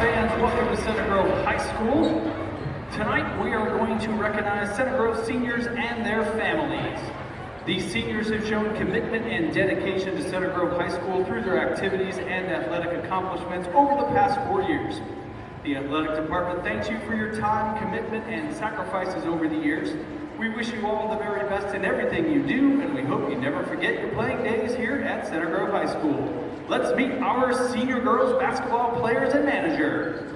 fans, welcome to Center Grove High School. Tonight we are going to recognize Center Grove seniors and their families. These seniors have shown commitment and dedication to Center Grove High School through their activities and athletic accomplishments over the past 4 years. The athletic department thanks you for your time, commitment, and sacrifices over the years. We wish you all the very best in everything you do, and we hope you never forget your playing days here at Center Grove High School. Let's meet our senior girls basketball players and manager.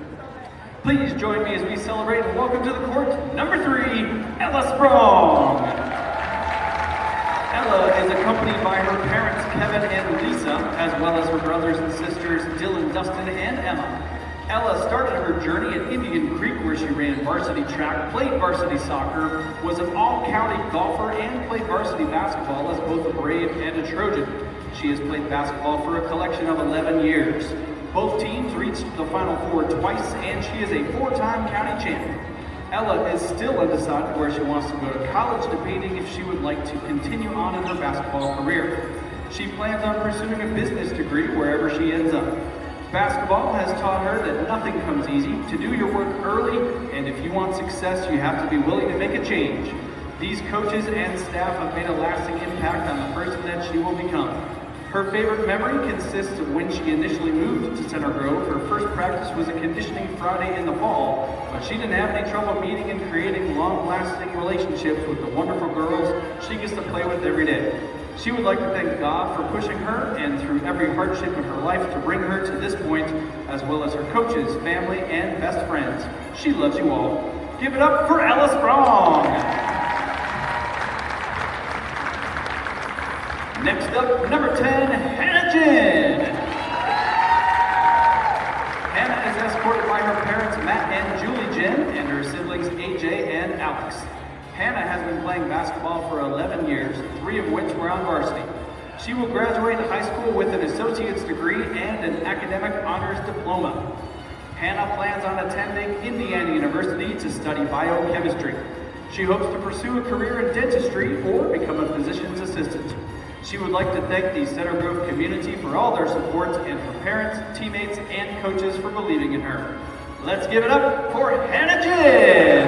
Please join me as we celebrate and welcome to the court, number 3, Ella Sprong. Ella is accompanied by her parents, Kevin and Lisa, as well as her brothers and sisters, Dylan, Dustin, and Emma. Ella started her journey at Indian Creek, where she ran varsity track, played varsity soccer, was an all-county golfer, and played varsity basketball as both a Brave and a Trojan. She has played basketball for a collection of 11 years. Both teams reached the Final Four twice, and she is a 4-time county champion. Ella is still undecided where she wants to go to college, debating if she would like to continue on in her basketball career. She plans on pursuing a business degree wherever she ends up. Basketball has taught her that nothing comes easy, to do your work early, and if you want success, you have to be willing to make a change. These coaches and staff have made a lasting impact on the person that she will become. Her favorite memory consists of when she initially moved to Center Grove. Her first practice was a conditioning Friday in the fall, but she didn't have any trouble meeting and creating long-lasting relationships with the wonderful girls she gets to play with every day. She would like to thank God for pushing her and through every hardship in her life to bring her to this point, as well as her coaches, family, and best friends. She loves you all. Give it up for Ella Sprong. Next up, number 10, Hannah Jin. Hannah is escorted by her parents, Matt and Julie Jin, and her siblings, AJ and Alex. Hannah has been playing basketball for 11 years, 3 of which were on varsity. She will graduate high school with an associate's degree and an academic honors diploma. Hannah plans on attending Indiana University to study biochemistry. She hopes to pursue a career in dentistry or become a physician's assistant. She would like to thank the Center Grove community for all their support and her parents, teammates, and coaches for believing in her. Let's give it up for Hannah Jin!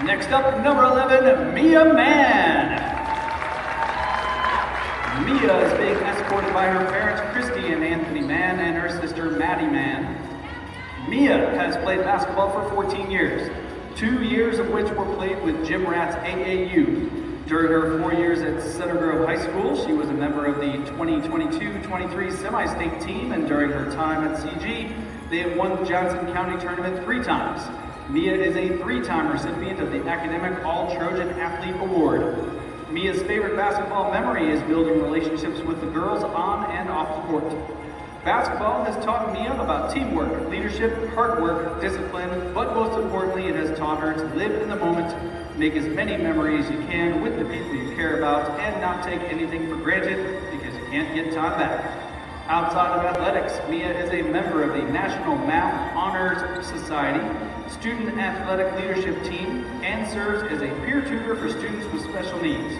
Next up, number 11, Mia Mann. Mia is being escorted by her parents, Christy and Anthony Mann, and her sister, Maddie Mann. Mia has played basketball for 14 years. 2 years of which were played with Jim Rat's AAU. During her 4 years at Center Grove High School, she was a member of the 2022-23 semi-state team, and during her time at CG, they have won the Johnson County Tournament 3 times. Mia is a 3-time recipient of the Academic All-Trojan Athlete Award. Mia's favorite basketball memory is building relationships with the girls on and off the court. Basketball has taught Mia about teamwork, leadership, hard work, discipline, but most importantly, it has taught her to live in the moment, make as many memories as you can with the people you care about, and not take anything for granted because you can't get time back. Outside of athletics, Mia is a member of the National Math Honors Society, Student Athletic Leadership Team, and serves as a peer tutor for students with special needs.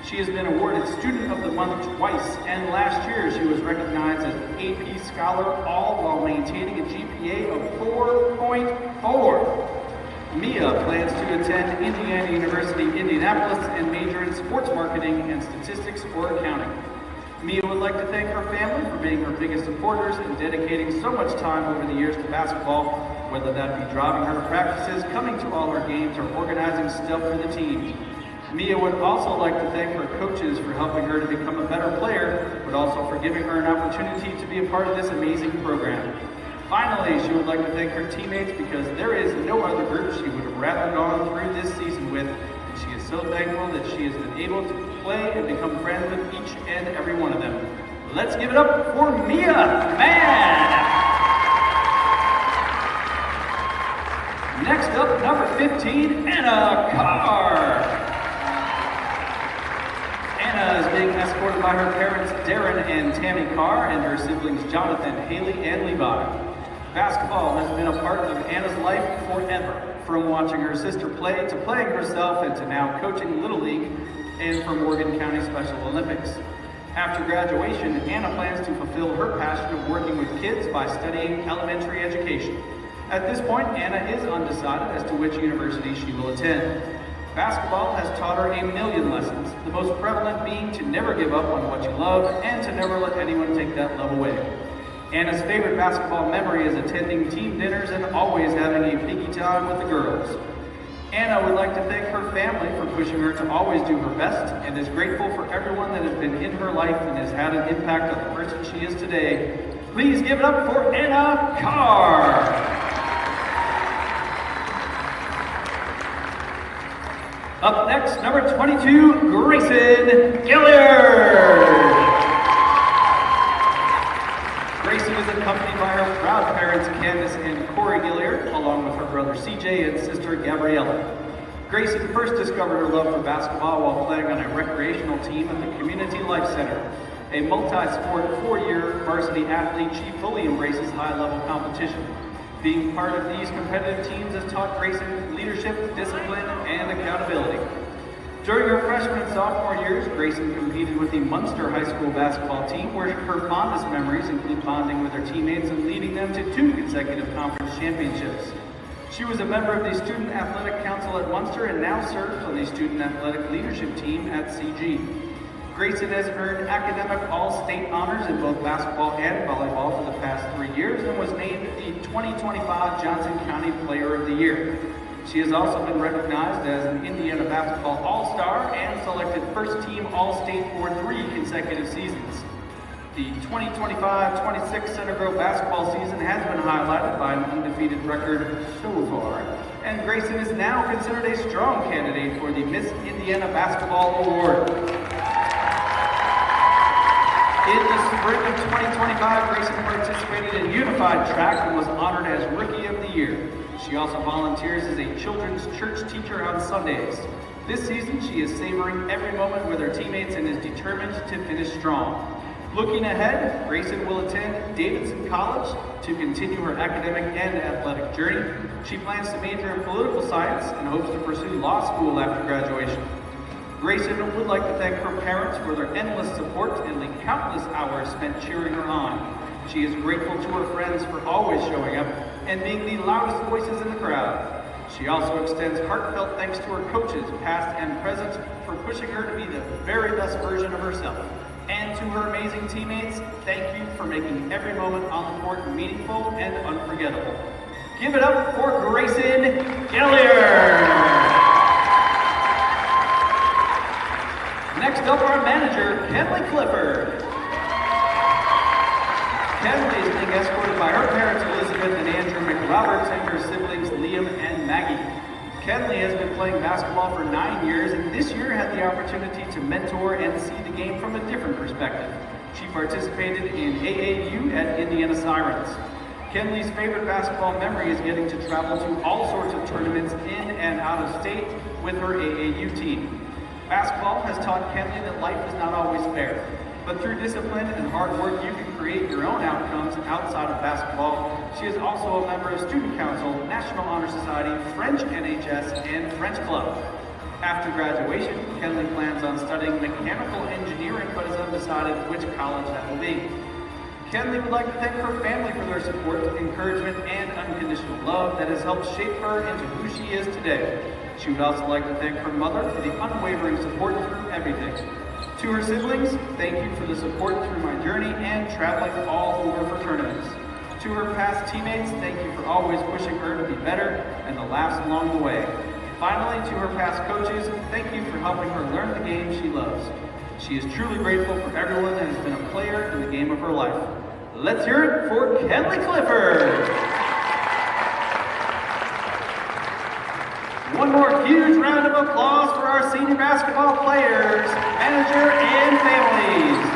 She has been awarded Student of the Month twice, and last year she was recognized as an AP Scholar, all while maintaining a GPA of 4.4. Mia plans to attend Indiana University, Indianapolis, and major in sports marketing and statistics or accounting. Mia would like to thank her family for being her biggest supporters and dedicating so much time over the years to basketball, whether that be driving her to practices, coming to all her games, or organizing stuff for the team. Mia would also like to thank her coaches for helping her to become a better player, but also for giving her an opportunity to be a part of this amazing program. Finally, she would like to thank her teammates because there is no other group she would have rather gone through this season with, and she is so thankful that she has been able to play and become friends with each and every one of them. Let's give it up for Mia Mann! Next up, number 15, Anna Carr. Anna is being escorted by her parents, Darren and Tammy Carr, and her siblings, Jonathan, Haley, and Levi. Basketball has been a part of Anna's life forever, from watching her sister play to playing herself and to now coaching Little League and for Morgan County Special Olympics. After graduation, Anna plans to fulfill her passion of working with kids by studying elementary education. At this point, Anna is undecided as to which university she will attend. Basketball has taught her a million lessons, the most prevalent being to never give up on what you love and to never let anyone take that love away. Anna's favorite basketball memory is attending team dinners and always having a piggy time with the girls. Anna would like to thank her family for pushing her to always do her best and is grateful for everyone that has been in her life and has had an impact on the person she is today. Please give it up for Anna Carr. Up next, number 22, Grayson Gilliard. Grayson is accompanied by her proud parents, Candace and Corey Gilliard, along with her brother CJ and sister Gabriella. Grayson first discovered her love for basketball while playing on a recreational team at the Community Life Center. A multi-sport 4-year varsity athlete, she fully embraces high-level competition. Being part of these competitive teams has taught Grayson leadership, discipline, and accountability. During her freshman and sophomore years, Grayson competed with the Munster High School basketball team, where her fondest memories include bonding with her teammates and leading them to 2 consecutive conference championships. She was a member of the Student Athletic Council at Munster and now serves on the Student Athletic Leadership Team at CG. Grayson has earned academic all-state honors in both basketball and volleyball for the past 3 years and was named the 2025 Johnson County Player of the Year. She has also been recognized as an Indiana Basketball All-Star and selected first-team All-State for 3 consecutive seasons. The 2025-26 Center Grove basketball season has been highlighted by an undefeated record so far, and Grayson is now considered a strong candidate for the Miss Indiana Basketball Award. In the spring of 2025, Grayson participated in unified track and was honored as Rookie of the Year. She also volunteers as a children's church teacher on Sundays. This season, she is savoring every moment with her teammates and is determined to finish strong. Looking ahead, Grayson will attend Davidson College to continue her academic and athletic journey. She plans to major in political science and hopes to pursue law school after graduation. Grayson would like to thank her parents for their endless support and the countless hours spent cheering her on. She is grateful to her friends for always showing up and being the loudest voices in the crowd. She also extends heartfelt thanks to her coaches, past and present, for pushing her to be the very best version of herself. And to her amazing teammates, thank you for making every moment on the court meaningful and unforgettable. Give it up for Grayson Gilliard! Next up, our manager, Kenley Clifford. Kenley is being escorted by her parents, Elizabeth and Andrew McRoberts, and her siblings, Liam and Maggie. Kenley has been playing basketball for 9 years, and this year had the opportunity to mentor and see the game from a different perspective. She participated in AAU at Indiana Sirens. Kenley's favorite basketball memory is getting to travel to all sorts of tournaments in and out of state with her AAU team. Basketball has taught Kenley that life is not always fair, but through discipline and hard work, you can create your own outcomes outside of basketball. She is also a member of Student Council, National Honor Society, French NHS, and French Club. After graduation, Kenley plans on studying mechanical engineering, but is undecided which college that will be. Kenley would like to thank her family for their support, encouragement, and unconditional love that has helped shape her into who she is today. She would also like to thank her mother for the unwavering support through everything. To her siblings, thank you for the support through my journey and traveling all over for tournaments. To her past teammates, thank you for always pushing her to be better and the laughs along the way. Finally, to her past coaches, thank you for helping her learn the game she loves. She is truly grateful for everyone that has been a player in the game of her life. Let's hear it for Kenley Clifford! One more huge round of applause for our senior basketball players, manager, and families.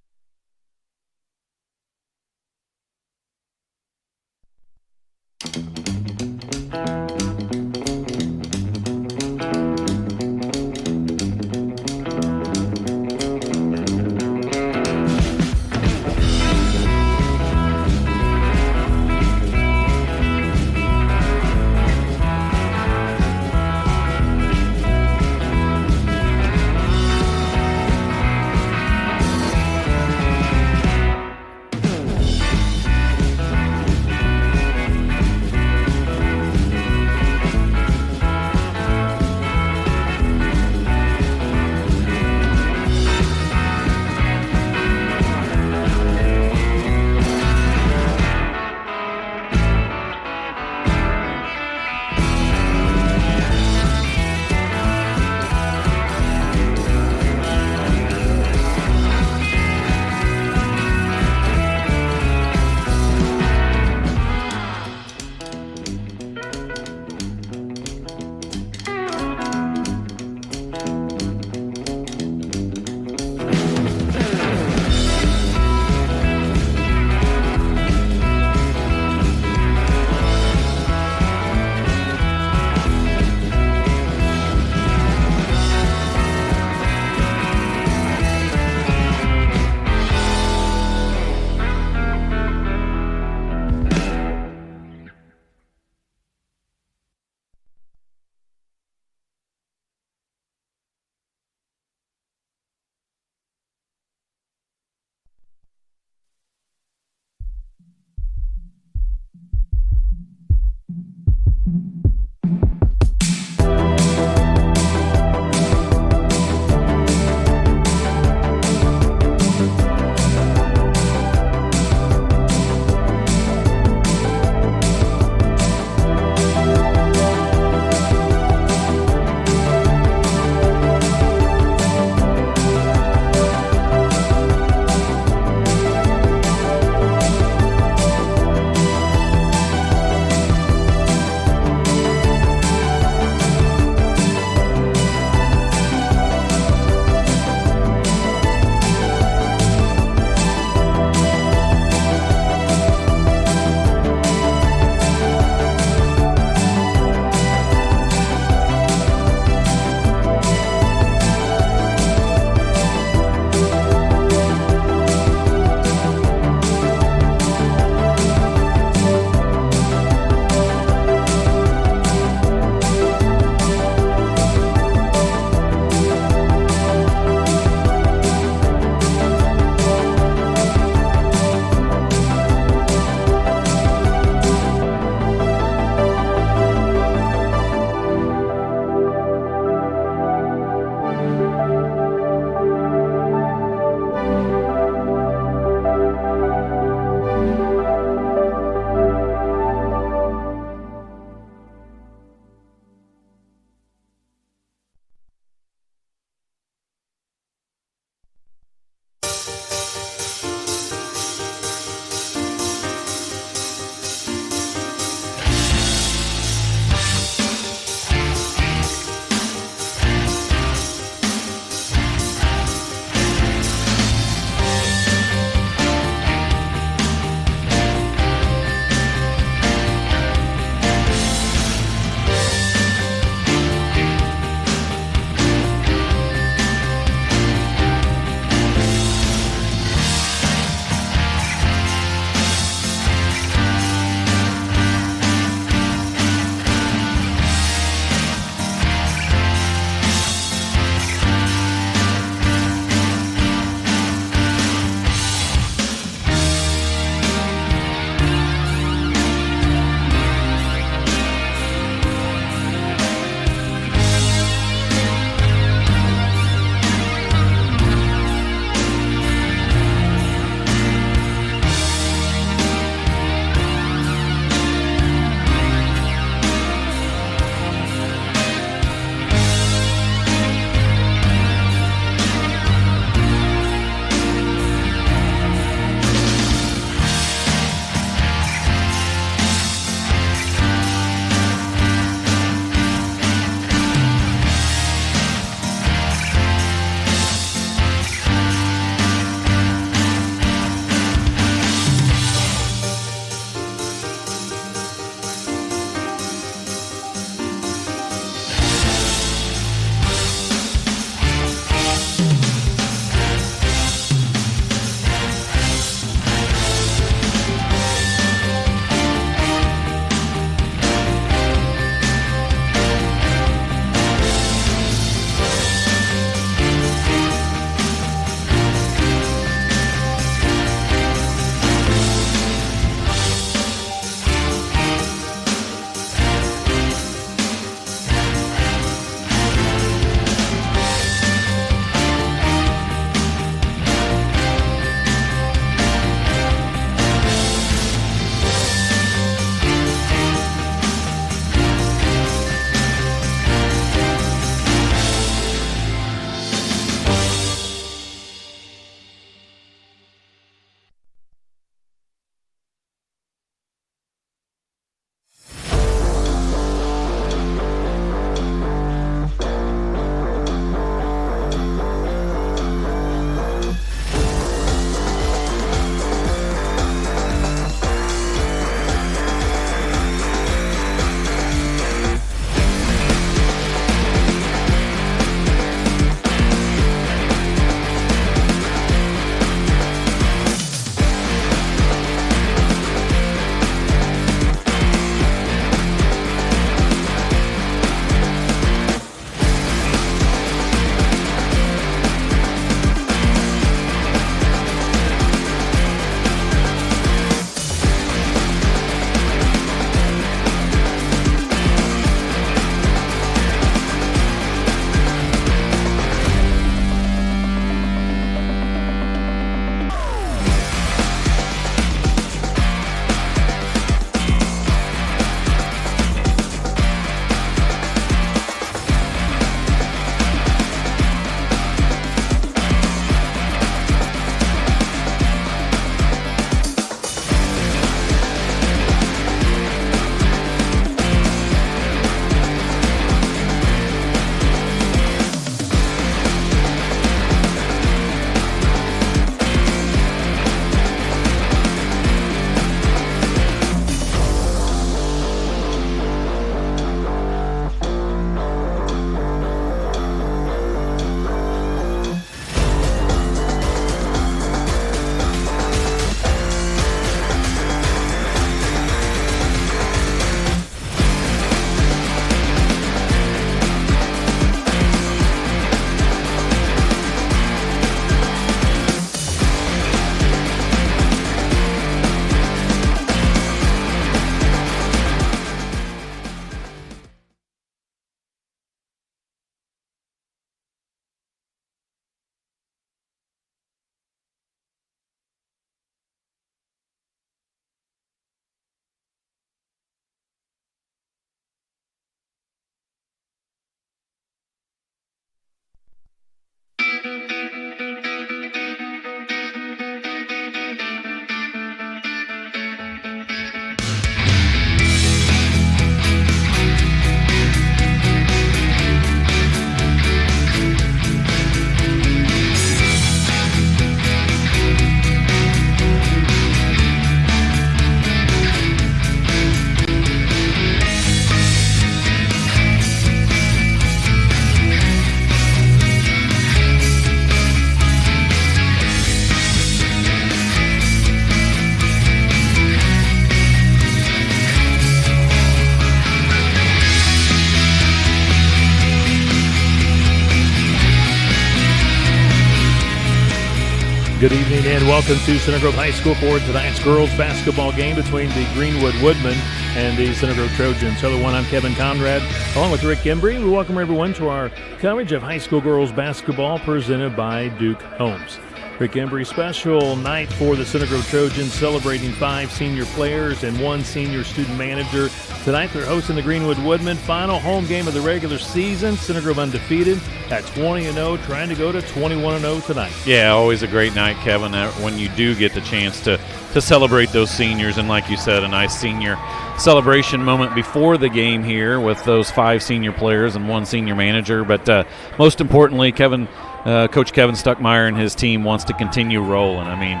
Good evening and welcome to Center Grove High School for tonight's girls basketball game between the Greenwood Woodmen and the Center Grove Trojans. Hello, I'm Kevin Conrad, along with Rick Embry. We welcome everyone to our coverage of high school girls basketball presented by Duke Homes. Rick Embry, special night for the Center Grove Trojans, celebrating 5 senior players and 1 senior student manager. Tonight they're hosting the Greenwood Woodmen, final home game of the regular season. Center Grove undefeated at 20-0, trying to go to 21-0 tonight. Yeah, always a great night, Kevin, when you do get the chance to celebrate those seniors. And like you said, a nice senior celebration moment before the game here with those 5 senior players and 1 senior manager. But most importantly, Coach Kevin Stuckmeyer and his team wants to continue rolling. I mean,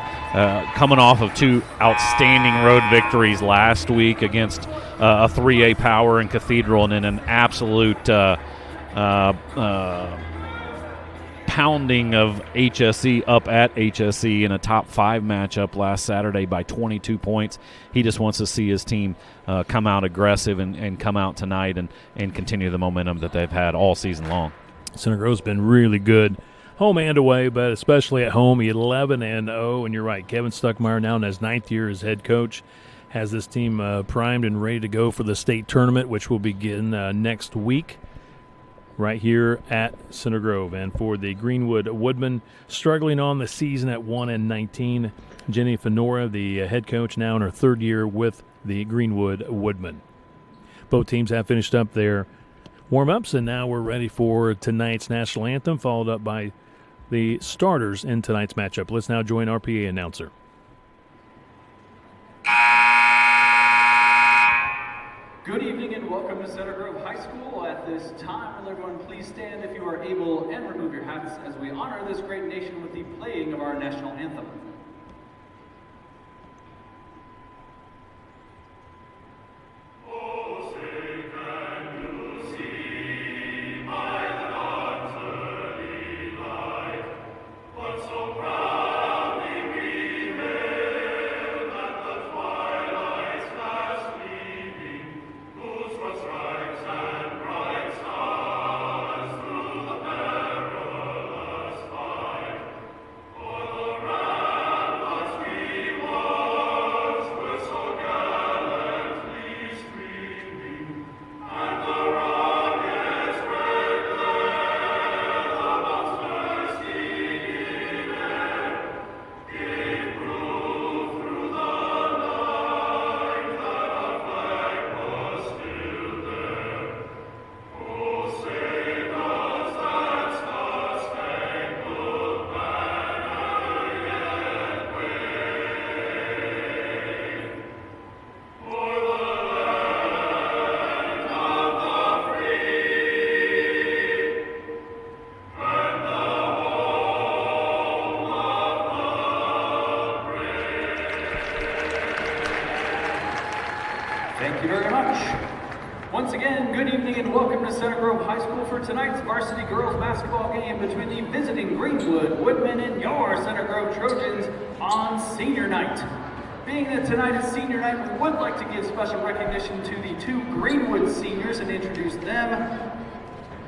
coming off of 2 outstanding road victories last week against a 3A Power and Cathedral, and then an absolute pounding of HSE up at HSE in a top 5 matchup last Saturday by 22 points. He just wants to see his team come out aggressive and come out tonight and continue the momentum that they've had all season long. Center Grove's been really good, home and away, but especially at home, 11-0. And you're right, Kevin Stuckmeyer, now in his 9th year as head coach, has this team primed and ready to go for the state tournament, which will begin next week right here at Center Grove. And for the Greenwood Woodmen, struggling on the season at 1-19, Jenny Fenora, the head coach, now in her 3rd year with the Greenwood Woodmen. Both teams have finished up their warm-ups, and now we're ready for tonight's national anthem, followed up by the starters in tonight's matchup. Let's now join our PA announcer. Good evening and welcome to Center Grove High School. At this time, will everyone please stand if you are able and remove your hats as we honor this great nation with the playing of our national anthem. Thank you very much. Once again, good evening and welcome to Center Grove High School for tonight's varsity girls basketball game between the visiting Greenwood Woodmen and your Center Grove Trojans on senior night. Being that tonight is senior night, we would like to give special recognition to the 2 Greenwood seniors and introduce them.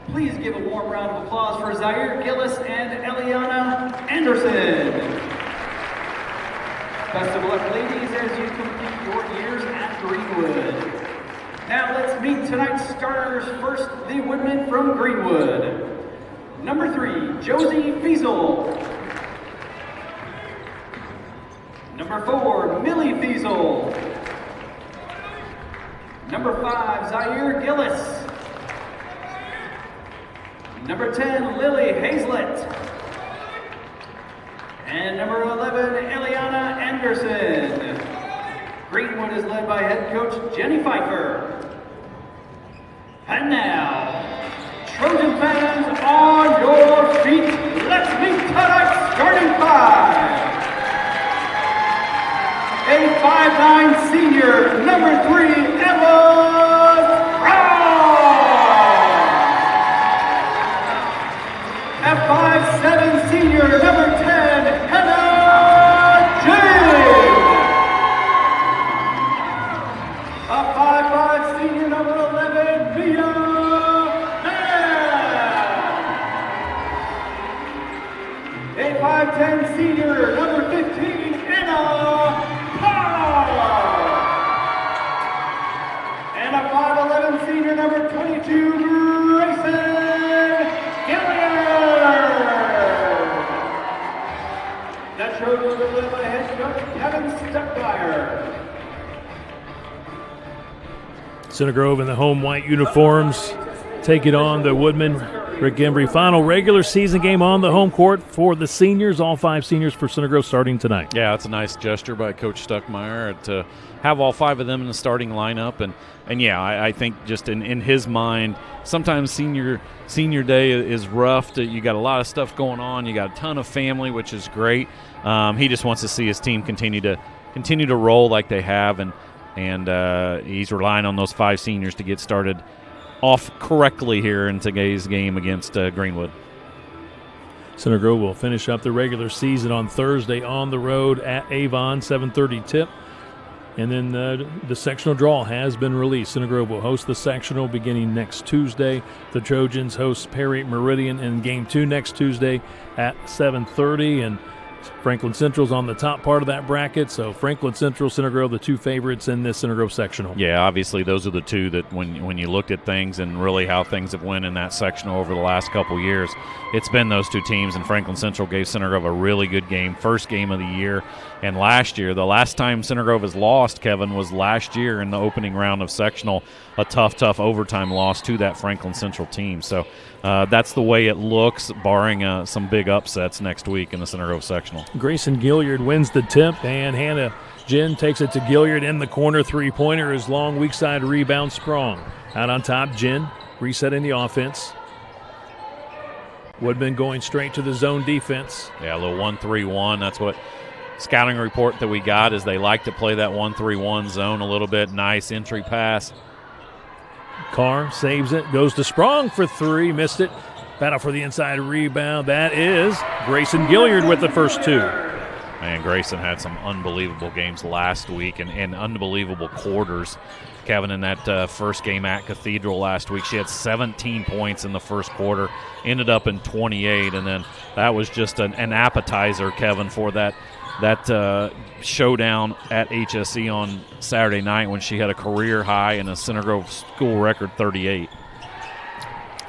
Please give a warm round of applause for Zaire Gillis and Eliana Anderson. Best of luck, ladies, as you complete your years at Greenwood. Now let's meet tonight's starters. First, the Woodmen from Greenwood. Number 3, Josie Fiesel. Number 4, Millie Fiesel. Number 5, Zaire Gillis. Number 10, Lily Hazlett. And number 11, Eliana Anderson. Greenwood is led by head coach Jenny Pfeiffer. And now, Trojan fans, on your feet, let's meet tonight's starting 5. A 5'9" senior, number 3, Emma Brown. A 5'7" senior, number 10, Hannah James. A 5'5" senior, number 11, Mia Mann. A 5'10" senior, number Kevin Stuckmeyer. Center Grove in the home white uniforms take it on the Woodman Rick Embry. Final regular season game on the home court for the seniors, all 5 seniors for Center Grove starting tonight. Yeah, it's a nice gesture by Coach Stuckmeyer to have all 5 of them in the starting lineup. And yeah, I think just in his mind, sometimes senior day is rough. You got a lot of stuff going on. You got a ton of family, which is great. He just wants to see his team continue to roll like they have, and he's relying on those 5 seniors to get started off correctly here in today's game against Greenwood. Center Grove will finish up the regular season on Thursday on the road at Avon, 7:30 tip. And then the sectional draw has been released. Center Grove will host the sectional beginning next Tuesday. The Trojans host Perry Meridian in Game 2 next Tuesday at 7:30. And Franklin Central's on the top part of that bracket. So Franklin Central, Center Grove, the 2 favorites in this Center Grove sectional. Yeah, obviously those are the 2 that when you looked at things and really how things have went in that sectional over the last couple years, it's been those 2 teams, and Franklin Central gave Center Grove a really good game, first game of the year. And last year, the last time Center Grove has lost, Kevin, was last year in the opening round of sectional, a tough overtime loss to that Franklin Central team. So that's the way it looks, barring some big upsets next week in the Center Grove sectional. Grayson Gilliard wins the tip, and Hannah Jen takes it to Gilliard in the corner. 3-pointer is long, weak side rebound. Sprong out on top. Jen resetting the offense. Woodman going straight to the zone defense. Yeah, a little 1-3-1. That's what scouting report that we got is they like to play that 1-3-1 zone a little bit. Nice entry pass. Carr saves it, goes to Sprong for 3, missed it. Battle for the inside rebound. That is Grayson Gilliard with the first 2. Man, Grayson had some unbelievable games last week and unbelievable quarters. Kevin, in that first game at Cathedral last week, she had 17 points in the first quarter, ended up in 28, and then that was just an appetizer, Kevin, for that showdown at HSE on Saturday night when she had a career high and a Center Grove school record 38.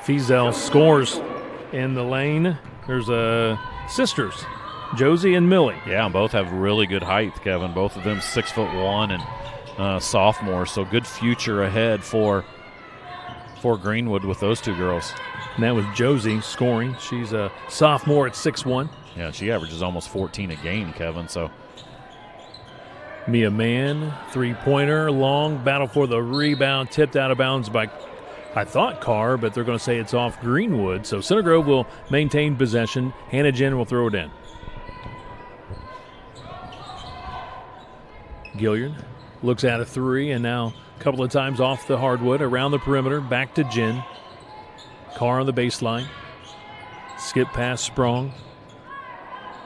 Fiesel scores in the lane. There's sisters, Josie and Millie. Yeah, and both have really good height, Kevin. Both of them 6'1" and sophomores, so good future ahead for Greenwood with those 2 girls. And that was Josie scoring. She's a sophomore at 6'1". Yeah, she averages almost 14 a game, Kevin. So Mia Mann, 3-pointer, long battle for the rebound, tipped out of bounds by, I thought, Carr, but they're going to say it's off Greenwood. So Center Grove will maintain possession. Hannah Jen will throw it in. Gilliard looks at a 3, and now a couple of times off the hardwood, around the perimeter, back to Jen. Carr on the baseline. Skip past Sprong.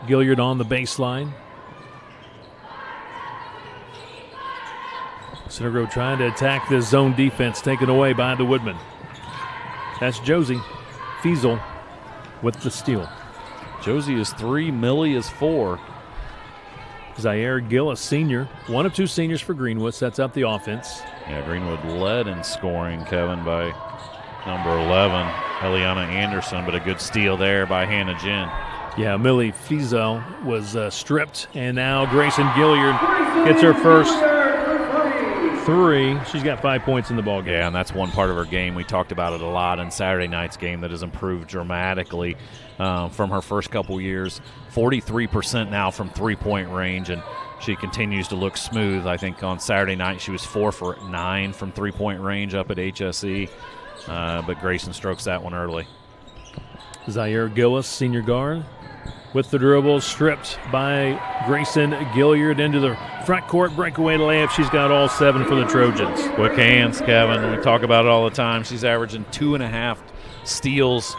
Gilliard on the baseline. Center Grove trying to attack this zone defense, taken away by the Woodmen. That's Josie Fiesel with the steal. Josie is 3, Millie is 4. Zaire Gillis, senior, one of 2 seniors for Greenwood, sets up the offense. Yeah, Greenwood led in scoring, Kevin, by number 11, Eliana Anderson, but a good steal there by Hannah Jen. Yeah, Millie Fiesel was stripped, and now Grayson Gilliard gets her first 3. She's got 5 points in the ballgame. Yeah, and that's one part of her game. We talked about it a lot in Saturday night's game that has improved dramatically from her first couple years. 43% now from 3-point range, and she continues to look smooth. I think on Saturday night she was 4 for 9 from 3-point range up at HSE, but Grayson strokes that one early. Zaire Gillis, senior guard, with the dribble, stripped by Grayson Gilliard into the front court breakaway layup. She's got all 7 for the Trojans. Quick hands, Kevin. We talk about it all the time. She's averaging 2.5 steals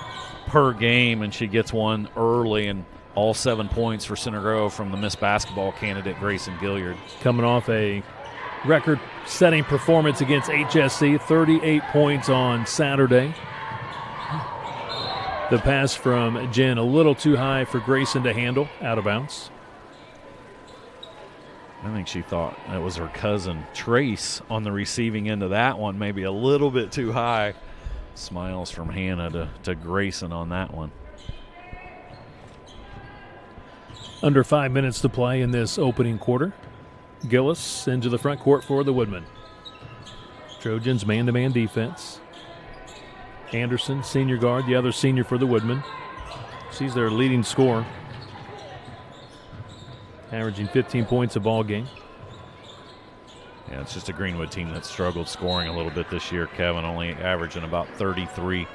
per game, and she gets one early, and all 7 points for Center Grove from the Miss Basketball candidate Grayson Gilliard. Coming off a record-setting performance against HSC, 38 points on Saturday. The pass from Jen a little too high for Grayson to handle, out of bounds. I think she thought that was her cousin Trace on the receiving end of that one, maybe a little bit too high. Smiles from Hannah to Grayson on that one. Under 5 minutes to play in this opening quarter. Gillis into the front court for the Woodmen. Trojans man-to-man defense. Anderson, senior guard, the other senior for the Woodmen. She's their leading scorer, averaging 15 points a ball game. Yeah, it's just a Greenwood team that struggled scoring a little bit this year, Kevin, only averaging about 33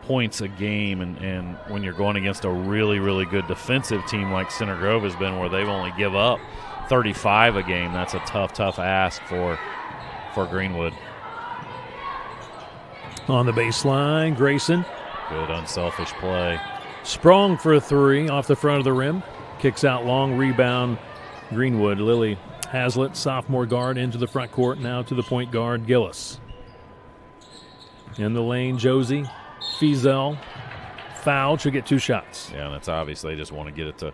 points a game. And when you're going against a really, really good defensive team like Center Grove has been, where they've only give up 35 a game, that's a tough ask for Greenwood. On the baseline, Grayson. Good unselfish play. Sprong for a three off the front of the rim. Kicks out long, rebound, Greenwood. Lily Hazlitt, sophomore guard, into the front court, now to the point guard, Gillis. In the lane, Josie, Fiesel, fouled, should get 2 shots. Yeah, and that's obvious. They just want to get it to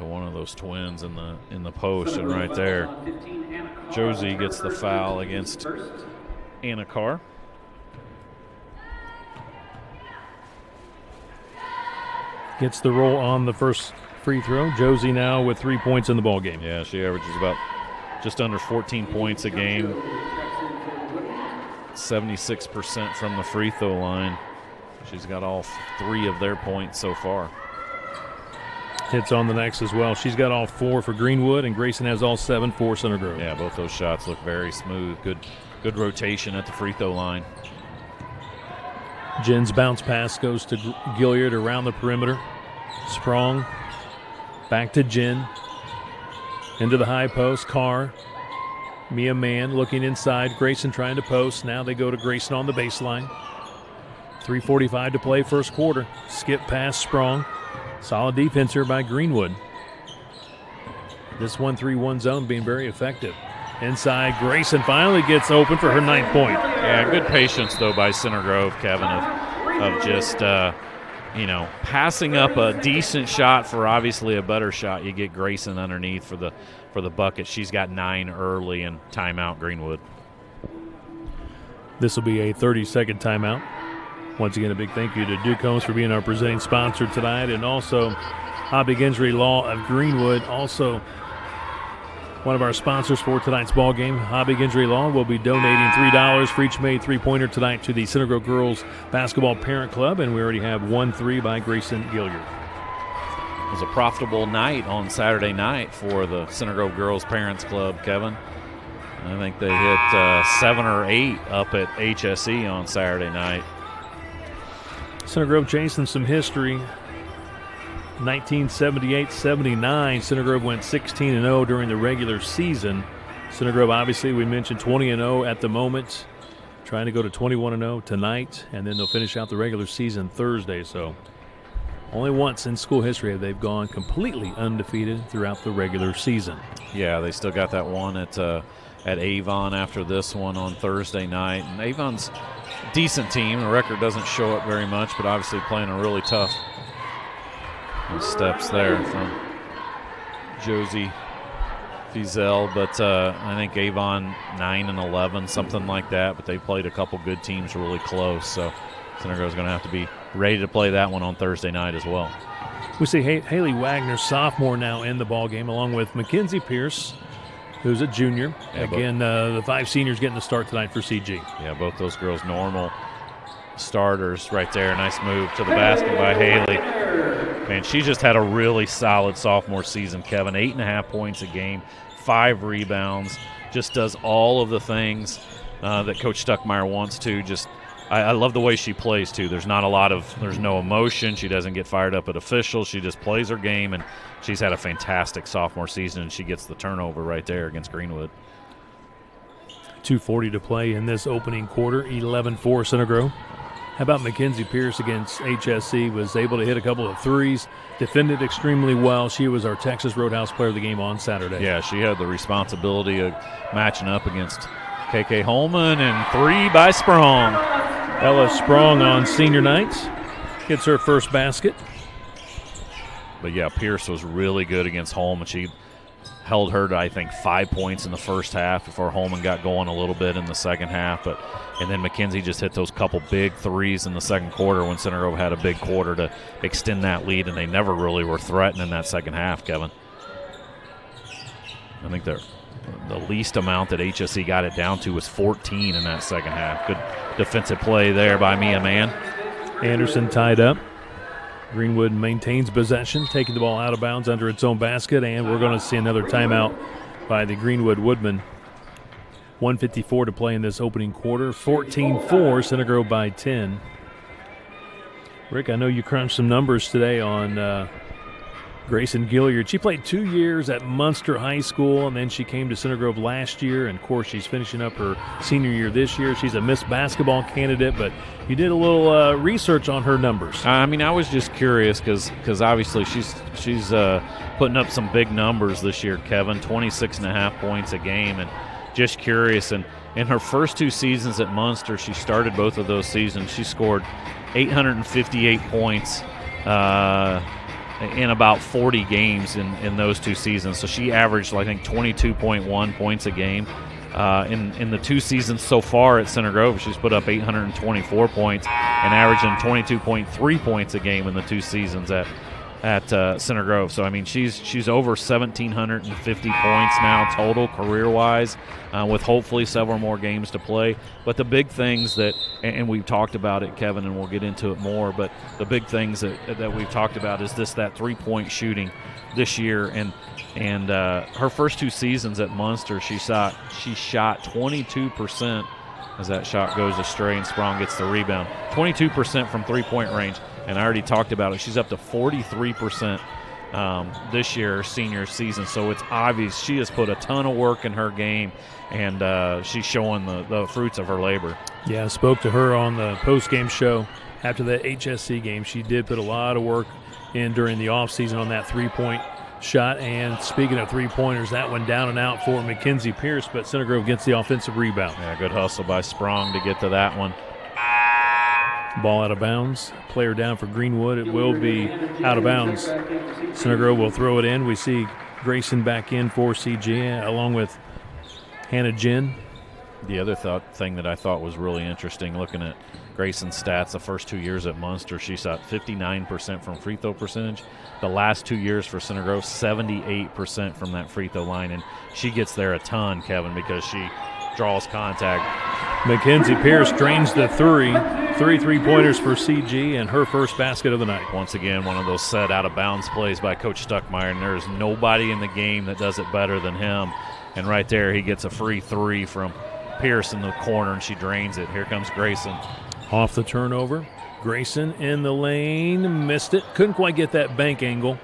one of those twins in the post, and right there, Josie gets the foul against Anna Carr. Gets the roll on the first free throw. Josie now with 3 points in the ball game. Yeah, she averages about just under 14 points a game. 76% from the free throw line. She's got all 3 of their points so far. Hits on the next as well. She's got all 4 for Greenwood, and Grayson has all 7 for Center Grove. Yeah, both those shots look very smooth. Good rotation at the free throw line. Jen's bounce pass goes to Gilliard around the perimeter. Sprong back to Jen. Into the high post. Carr. Mia Mann looking inside. Grayson trying to post. Now they go to Grayson on the baseline. 3:45 to play first quarter. Skip pass Sprong. Solid defense here by Greenwood. This 1-3-1 zone being very effective. Inside, Grayson finally gets open for her 9th point. Yeah, good patience, though, by Center Grove, Kevin, of just, passing up a decent shot for obviously a better shot. You get Grayson underneath for the bucket. She's got 9 early, and timeout, Greenwood. This will be a 30-second timeout. Once again, a big thank you to Duke Homes for being our presenting sponsor tonight, and also Hobby Injury Law of Greenwood, also one of our sponsors for tonight's ball game. Hobby Injury Law will be donating $3 for each made three-pointer tonight to the Center Grove Girls Basketball Parent Club, and we already have 1 3 by Grayson Gilliard. It was a profitable night on Saturday night for the Center Grove Girls Parents Club, Kevin. I think they hit 7 or 8 up at HSE on Saturday night. Center Grove chasing some history. 1978-79, Center Grove went 16-0 during the regular season. Center Grove, obviously, we mentioned 20-0 at the moment. Trying to go to 21-0 tonight, and then they'll finish out the regular season Thursday. So only once in school history have they gone completely undefeated throughout the regular season. Yeah, they still got that one at Avon after this one on Thursday night. And Avon's a decent team. The record doesn't show it very much, but obviously playing a really tough steps there from Josie Fiesel. But I think Avon 9-11, something like that. But they played a couple good teams really close. So Center Grove's going to have to be ready to play that one on Thursday night as well. We see Haley Wagner, sophomore, now in the ball game, along with Mackenzie Pierce, who's a junior. Yeah, again, the 5 seniors getting the start tonight for CG. Yeah, both those girls normal starters right there. Nice move to the basket by Haley. Man, she just had a really solid sophomore season, Kevin. 8.5 points a game, 5 rebounds. Just does all of the things that Coach Stuckmeyer wants to. I love the way she plays, too. There's no emotion. She doesn't get fired up at officials. She just plays her game, and she's had a fantastic sophomore season, and she gets the turnover right there against Greenwood. 2:40 to play in this opening quarter, 11-4 Center Grove. How about Mackenzie Pierce against HSC? Was able to hit a couple of threes, defended extremely well. She was our Texas Roadhouse Player of the Game on Saturday. Yeah, she had the responsibility of matching up against KK Holman, and 3 by Sprong. Ella Sprong on senior night gets her first basket. But, yeah, Pierce was really good against Holman. She held her to, I think, 5 points in the first half before Holman got going a little bit in the second half. And then McKenzie just hit those couple big threes in the second quarter when Center Grove had a big quarter to extend that lead, and they never really were threatened in that second half, Kevin. I think the least amount that HSE got it down to was 14 in that second half. Good defensive play there by Mia Mann. Anderson tied up. Greenwood maintains possession, taking the ball out of bounds under its own basket, and we're going to see another timeout by the Greenwood Woodmen. 1:54 to play in this opening quarter. 14-4, Center Grove by 10. Rick, I know you crunched some numbers today on Grayson Gilliard. She played 2 years at Munster High School, and then she came to Center Grove last year. And, of course, she's finishing up her senior year this year. She's a Miss Basketball candidate, but you did a little research on her numbers. I mean, I was just curious because obviously she's putting up some big numbers this year, Kevin, 26.5 points a game, and just curious. And in her first 2 seasons at Munster, she started both of those seasons. She scored 858 points in about 40 games in those 2 seasons. So she averaged, I think, 22.1 points a game. In the 2 seasons so far at Center Grove, she's put up 824 points and averaging 22.3 points a game in the 2 seasons at Center Grove. So, I mean, she's over 1,750 points now total career-wise, with hopefully several more games to play. But the big things that, and we've talked about it, Kevin, and we'll get into it more, but the big things that we've talked about is that three-point shooting this year. And her first 2 seasons at Munster, she shot 22% as that shot goes astray and Sprong gets the rebound. 22% from three-point range. And I already talked about it. She's up to 43% this year, senior season. So it's obvious she has put a ton of work in her game, and she's showing the fruits of her labor. Yeah, I spoke to her on the post-game show after the HSC game. She did put a lot of work in during the offseason on that three-point shot. And speaking of three-pointers, that one down and out for Mackenzie Pierce, but Center Grove gets the offensive rebound. Yeah, good hustle by Sprong to get to that one. Ball out of bounds. Player down for Greenwood. It will be out of bounds. Center Grove will throw it in. We see Grayson back in for CG along with Hannah Jin. The other thing that I thought was really interesting, looking at Grayson's stats, the first 2 years at Munster, she shot 59% from free throw percentage. The last 2 years for Center Grove, 78% from that free throw line. And she gets there a ton, Kevin, because she draws contact. Mackenzie Pierce drains the three three-pointers for CG and her first basket of the night. Once again, one of those set out-of-bounds plays by Coach Stuckmeyer, and there's nobody in the game that does it better than him. And right there, he gets a free 3 from Pierce in the corner, and she drains it. Here comes Grayson. Off the turnover. Grayson in the lane, missed it. Couldn't quite get that bank angle.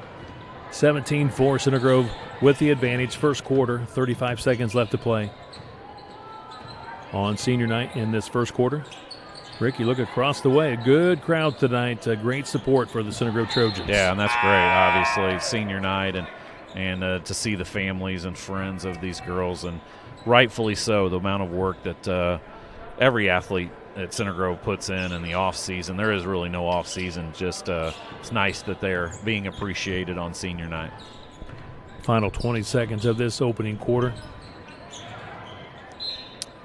17-4, Center Grove with the advantage. First quarter, 35 seconds left to play on senior night in this first quarter. Rick, you look across the way, a good crowd tonight, great support for the Center Grove Trojans. Yeah, and that's great, obviously, senior night, and to see the families and friends of these girls, and rightfully so, the amount of work that every athlete at Center Grove puts in the off season. There is really no off season, just it's nice that they're being appreciated on senior night. Final 20 seconds of this opening quarter.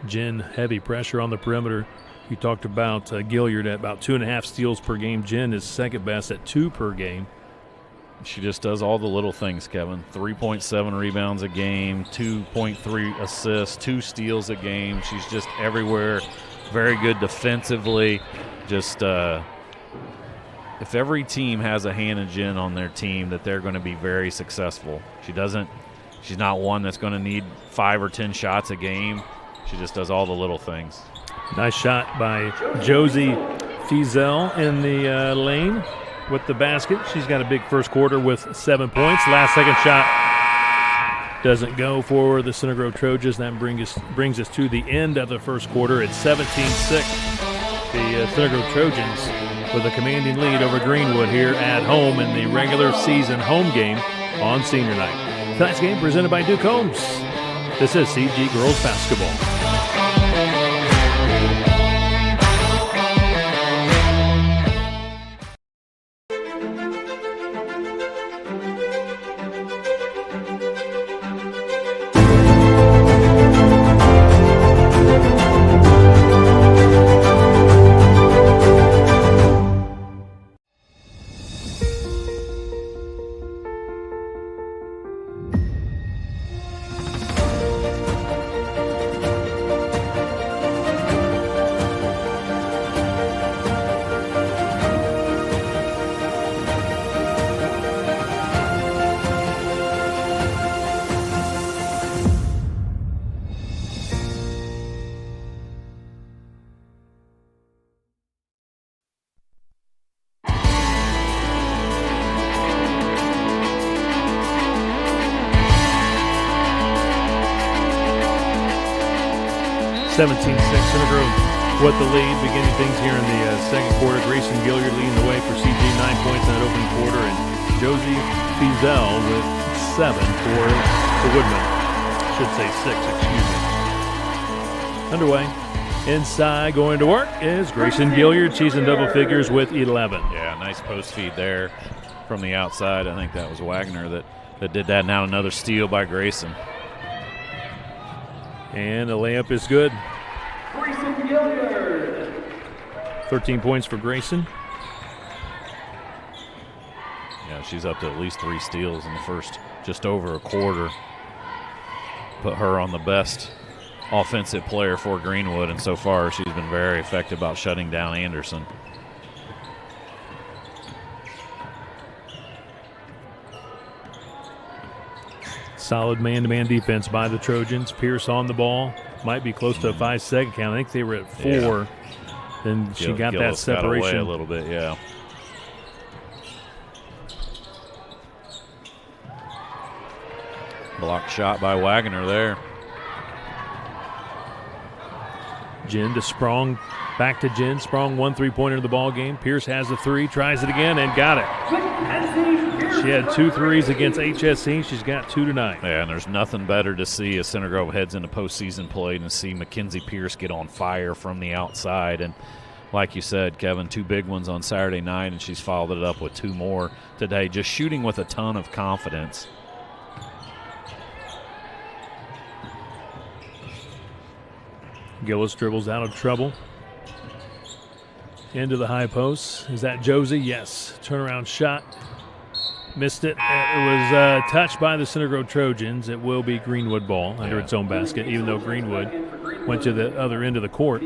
Jen, heavy pressure on the perimeter. You talked about Gilliard at about 2.5 steals per game. Jen is second best at 2 per game. She just does all the little things, Kevin. 3.7 rebounds a game, 2.3 assists, 2 steals a game. She's just everywhere. Very good defensively. Just if every team has a Hannah Jen on their team, that they're going to be very successful. She's not one that's going to need 5 or 10 shots a game. She just does all the little things. Nice shot by Josie Fizel in the lane with the basket. She's got a big first quarter with 7 points. Last second shot doesn't go for the Center Grove Trojans. That brings us to the end of the first quarter. It's 17-6. The Center Grove Trojans with a commanding lead over Greenwood here at home in the regular season home game on senior night. Tonight's game presented by Duke Homes. This is CG Girls Basketball. 17-6 Center Grove with the lead, beginning things here in the second quarter. Grayson Gilliard leading the way for CG, 9 points in that opening quarter, and Josie Fizel with 7 for the Woodmen. Should say 6, excuse me. Underway. Inside, going to work is Grayson Gilliard. She's in double figures with 11. Yeah, nice post feed there from the outside. I think that was Wagner that did that. Now another steal by Grayson. And the layup is good. Grayson Gilliard. 13 points for Grayson. Yeah, she's up to at least 3 steals in the first just over a quarter. Put her on the best offensive player for Greenwood, and so far she's been very effective about shutting down Anderson. Solid man-to-man defense by the Trojans. Pierce on the ball. Might be close to a 5-second count. I think they were at 4. Yeah. Then she got that separation. Got away a little bit, yeah. Blocked shot by Wagner there. Jen to Sprong. Back to Jen. Sprong, 1 3-pointer in the ball game. Pierce has a 3, tries it again, and got it. She had 2 threes against HSE. She's got 2 tonight. Yeah, and there's nothing better to see as Center Grove heads into postseason play than to see Mackenzie Pierce get on fire from the outside. And like you said, Kevin, 2 big ones on Saturday night, and she's followed it up with 2 more today, just shooting with a ton of confidence. Gillis dribbles out of trouble. Into the high post. Is that Josie? Yes. Turnaround shot. Missed it. It was touched by the Center Grove Trojans. It will be Greenwood ball under its own basket, even though Greenwood went to the other end of the court.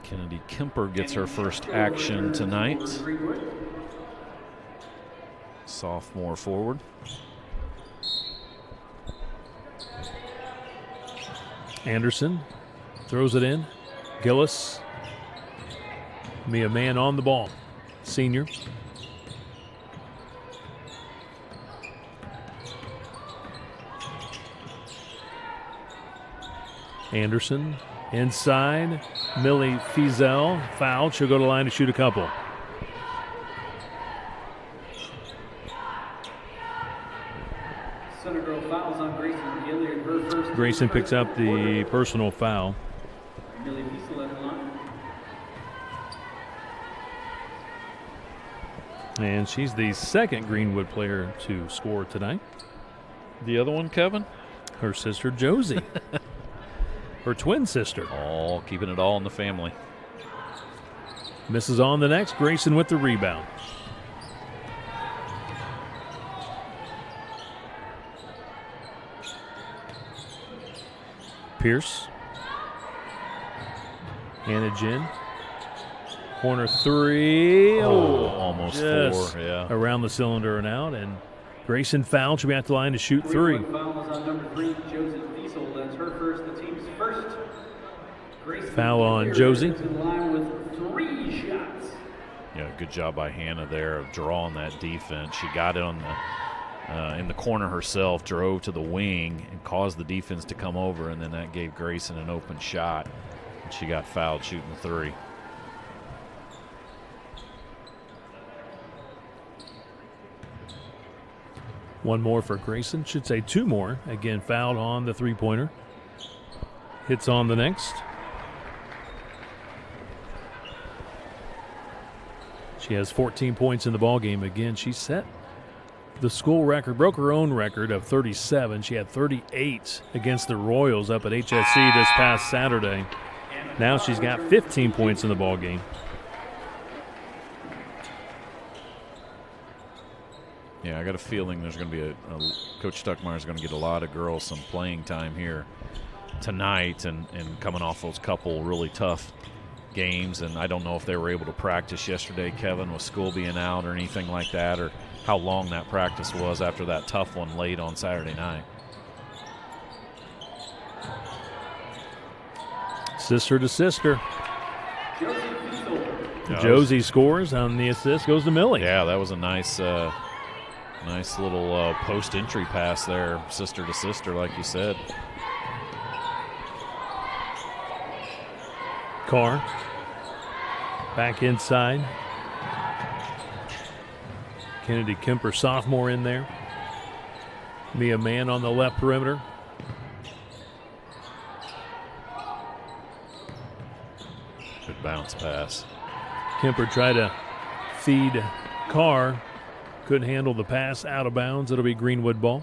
Kennedy Kemper gets her first action tonight. Sophomore forward. Anderson throws it in. Gillis. Mia Mann on the ball. Senior. Anderson inside. Millie Fizel fouled. She'll go to the line to shoot a couple. Center Grove fouls on Grayson Gilliard. Her first. Grayson picks up the personal foul. Millie Fizel at the line. And she's the second Greenwood player to score tonight. The other one, Kevin? Her sister, Josie. Her twin sister. Oh, keeping it all in the family. Misses on the next. Grayson with the rebound. Pierce. Hannah Jen. Corner 3. Oh, almost 4. Yeah. Around the cylinder and out. And Grayson fouled. She'll be at the line to shoot 3. Foul is on number 3, Josie Fizel. That's her first, the team's first. Grayson foul on Josie. To the line with 3 shots. Yeah, good job by Hannah there of drawing that defense. She got it on the in the corner herself, drove to the wing, and caused the defense to come over, and then that gave Grayson an open shot. And she got fouled shooting the 3. One more for Grayson. Should say 2 more. Again, fouled on the 3-pointer. Hits on the next. She has 14 points in the ballgame. Again, she set the school record, broke her own record of 37. She had 38 against the Royals up at HSC this past Saturday. Now she's got 15 points in the ballgame. Yeah, I got a feeling there's going to be Coach Stuckmeyer's going to get a lot of girls some playing time here tonight, and coming off those couple really tough games. And I don't know if they were able to practice yesterday, Kevin, with school being out or anything like that, or how long that practice was after that tough one late on Saturday night. Sister to sister. Josie scores on the assist, goes to Millie. Yeah, that was a nice little post entry pass there, sister to sister, like you said. Carr back inside. Kennedy Kemper, sophomore, in there. Mia Mann on the left perimeter. Good bounce pass. Kemper tried to feed Carr. Couldn't handle the pass, out of bounds. It'll be Greenwood ball.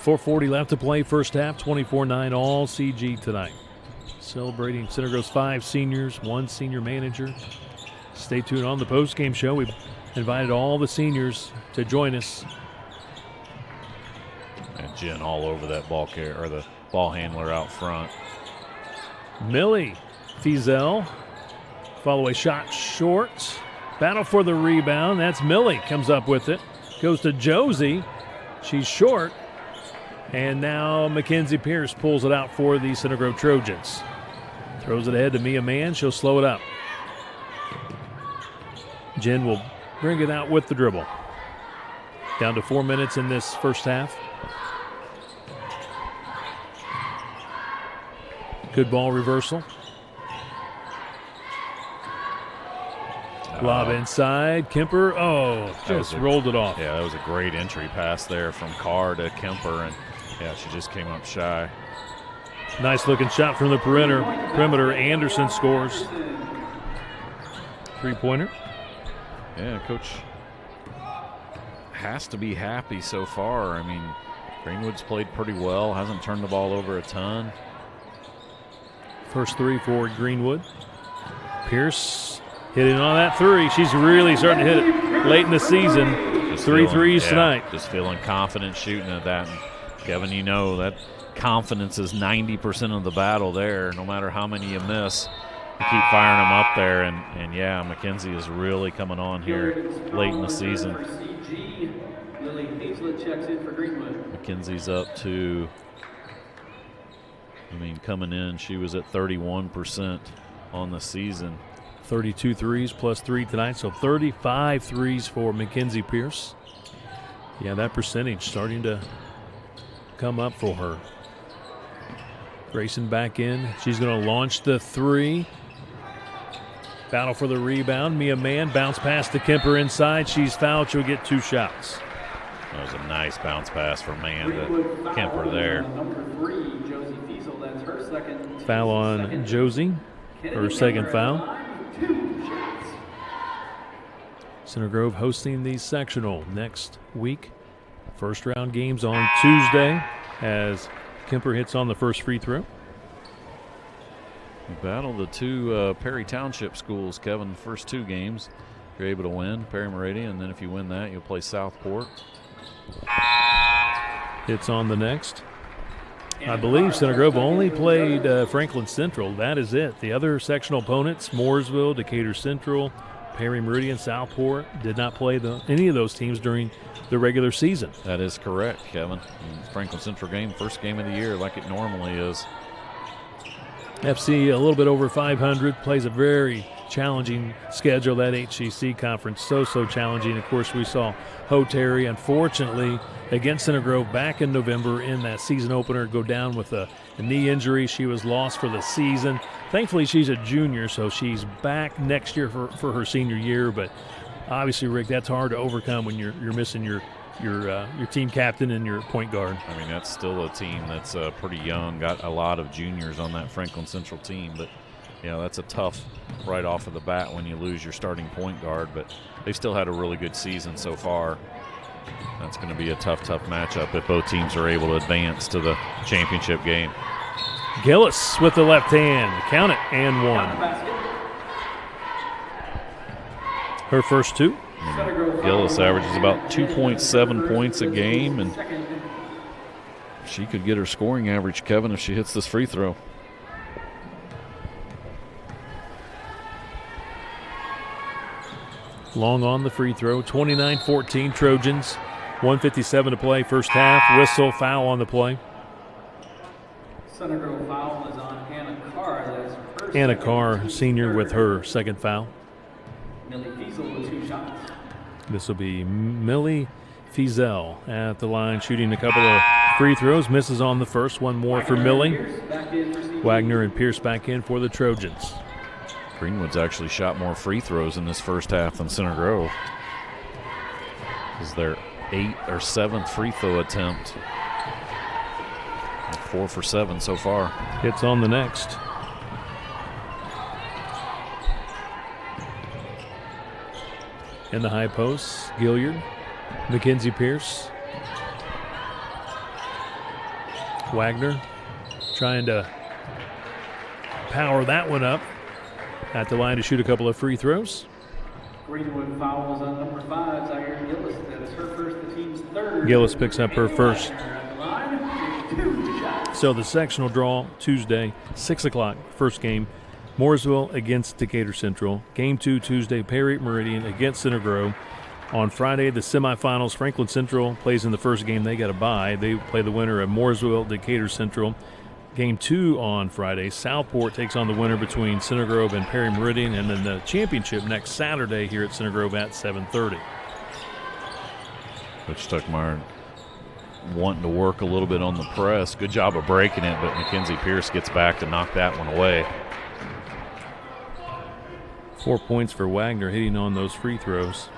.440 left to play first half, 24-9 all CG tonight. Celebrating Center Grove's 5 seniors, 1 senior manager. Stay tuned on the post-game show. We've invited all the seniors to join us. And Jen all over that ball carrier, or the ball handler out front. Millie Fiesel, follow-away shot short. Battle for the rebound. That's Millie, comes up with it. Goes to Josie. She's short. And now Mackenzie Pierce pulls it out for the Center Grove Trojans. Throws it ahead to Mia Mann. She'll slow it up. Jen will bring it out with the dribble. Down to 4 minutes in this first half. Good ball reversal. Lob inside. Kemper, just rolled it off. Yeah, that was a great entry pass there from Carr to Kemper, and yeah, she just came up shy. Nice looking shot from the perimeter. Anderson scores. 3-pointer. Yeah, Coach has to be happy so far. I mean, Greenwood's played pretty well, hasn't turned the ball over a ton. First 3 for Greenwood. Pierce hitting on that 3. She's really starting to hit it late in the season. Just 3 threes tonight. Just feeling confident shooting at that. And Kevin, you know that confidence is 90% of the battle there. No matter how many you miss, you keep firing them up there. And yeah, Mackenzie is really coming on here late in the season. Mackenzie's up to, coming in, she was at 31% on the season. 32 threes plus 3 tonight, so 35 threes for Mackenzie Pierce. Yeah, that percentage starting to come up for her. Grayson back in. She's going to launch the 3. Battle for the rebound. Mia Mann bounce pass to Kemper inside. She's fouled. She'll get 2 shots. That was a nice bounce pass for Mann to Kemper there. Foul on Josie. Her second foul. Center Grove hosting the sectional next week. First round games on Tuesday as Kemper hits on the first free throw. We battle the 2 Perry Township schools, Kevin, first 2 games. If you're able to win Perry Meridian, and then if you win that, you'll play Southport. Hits on the next. I believe Center Grove only played Franklin Central. That is it. The other sectional opponents, Mooresville, Decatur Central, Perry Meridian, Southport, did not play any of those teams during the regular season. That is correct, Kevin. Franklin Central game, first game of the year like it normally is. FC a little bit over 500, plays a very challenging schedule, that HCC conference, so challenging. Of course, we saw Ho Terry, unfortunately, against Center Grove back in November in that season opener, go down with a knee injury. She was lost for the season. Thankfully, she's a junior, so she's back next year for her senior year. But obviously, Rick, that's hard to overcome when you're missing your team captain and your point guard. I mean, that's still a team that's pretty young. Got a lot of juniors on that Franklin Central team, but that's a tough right off of the bat when you lose your starting point guard. But they've still had a really good season so far. That's going to be a tough matchup if both teams are able to advance to the championship game. Gillis with the left hand. Count it, and 1. Her first 2. Gillis averages about 2.7 points a game, and she could get her scoring average, Kevin, if she hits this free throw. Long on the free throw. 29-14 Trojans. 1:57 to play first half. Whistle, foul on the play. Center Grove foul is on Anna Carr. That's her Anna second, Carr, team's senior, third. with her second foul. Millie Fiesel with 2 shots. This will be Millie Fiesel at the line, shooting a couple of free throws. Misses on the first. One more for Millie. Wagner and Pierce back in for the Trojans. Greenwood's actually shot more free throws in this first half than Center Grove. This is their 8th or 7th free throw attempt. 4 for 7 so far. Hits on the next. In the high post, Gilliard, Mackenzie Pierce. Wagner trying to power that one up. At the line to shoot a couple of free throws. Greenwood fouls on number 5, Zaire Gillis. That is her first, the team's third. Gillis picks up her first. At the line, 2 shots. So the sectional draw Tuesday, 6 o'clock, first game. Mooresville against Decatur Central. Game 2 Tuesday, Perry Meridian against Center Grove. On Friday, the semifinals, Franklin Central plays in the first game. They got a bye. They play the winner of Mooresville, Decatur Central. Game 2 on Friday, Southport takes on the winner between Center Grove and Perry Meridian, and then the championship next Saturday here at Center Grove at 7:30. Coach Stuckmeyer wanting to work a little bit on the press. Good job of breaking it, but Mackenzie Pierce gets back to knock that one away. 4 points for Wagner hitting on those free throws.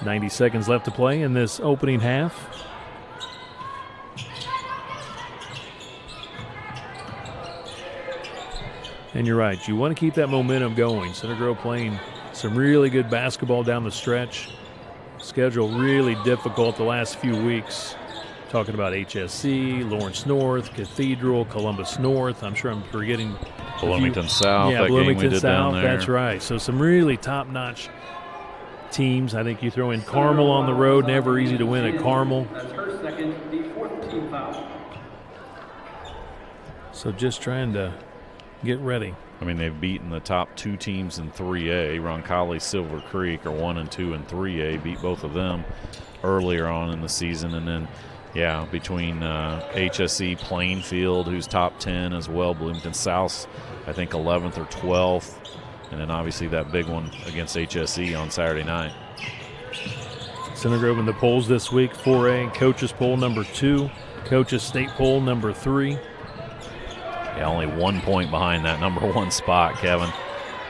90 seconds left to play in this opening half. And you're right, you want to keep that momentum going. Center Grove playing some really good basketball down the stretch. Schedule really difficult the last few weeks. Talking about HSC, Lawrence North, Cathedral, Columbus North. I'm sure I'm forgetting Bloomington South, yeah, that Bloomington game we did South, down there. that's right. So some really top-notch teams. I think you throw in Carmel on the road. Never easy to win at Carmel. That's her second, the 4th team foul. So just trying to get ready. I mean, they've beaten the top 2 teams in 3A. Roncalli, Silver Creek are 1 and 2 in 3A. Beat both of them earlier on in the season. And then, yeah, between HSC, Plainfield, who's top 10 as well. Bloomington South, I think 11th or 12th. And then obviously that big one against HSE on Saturday night. Center Grove in the polls this week, 4A. Coaches poll number 2. Coaches state poll number 3. Yeah, only 1 point behind that number 1 spot, Kevin.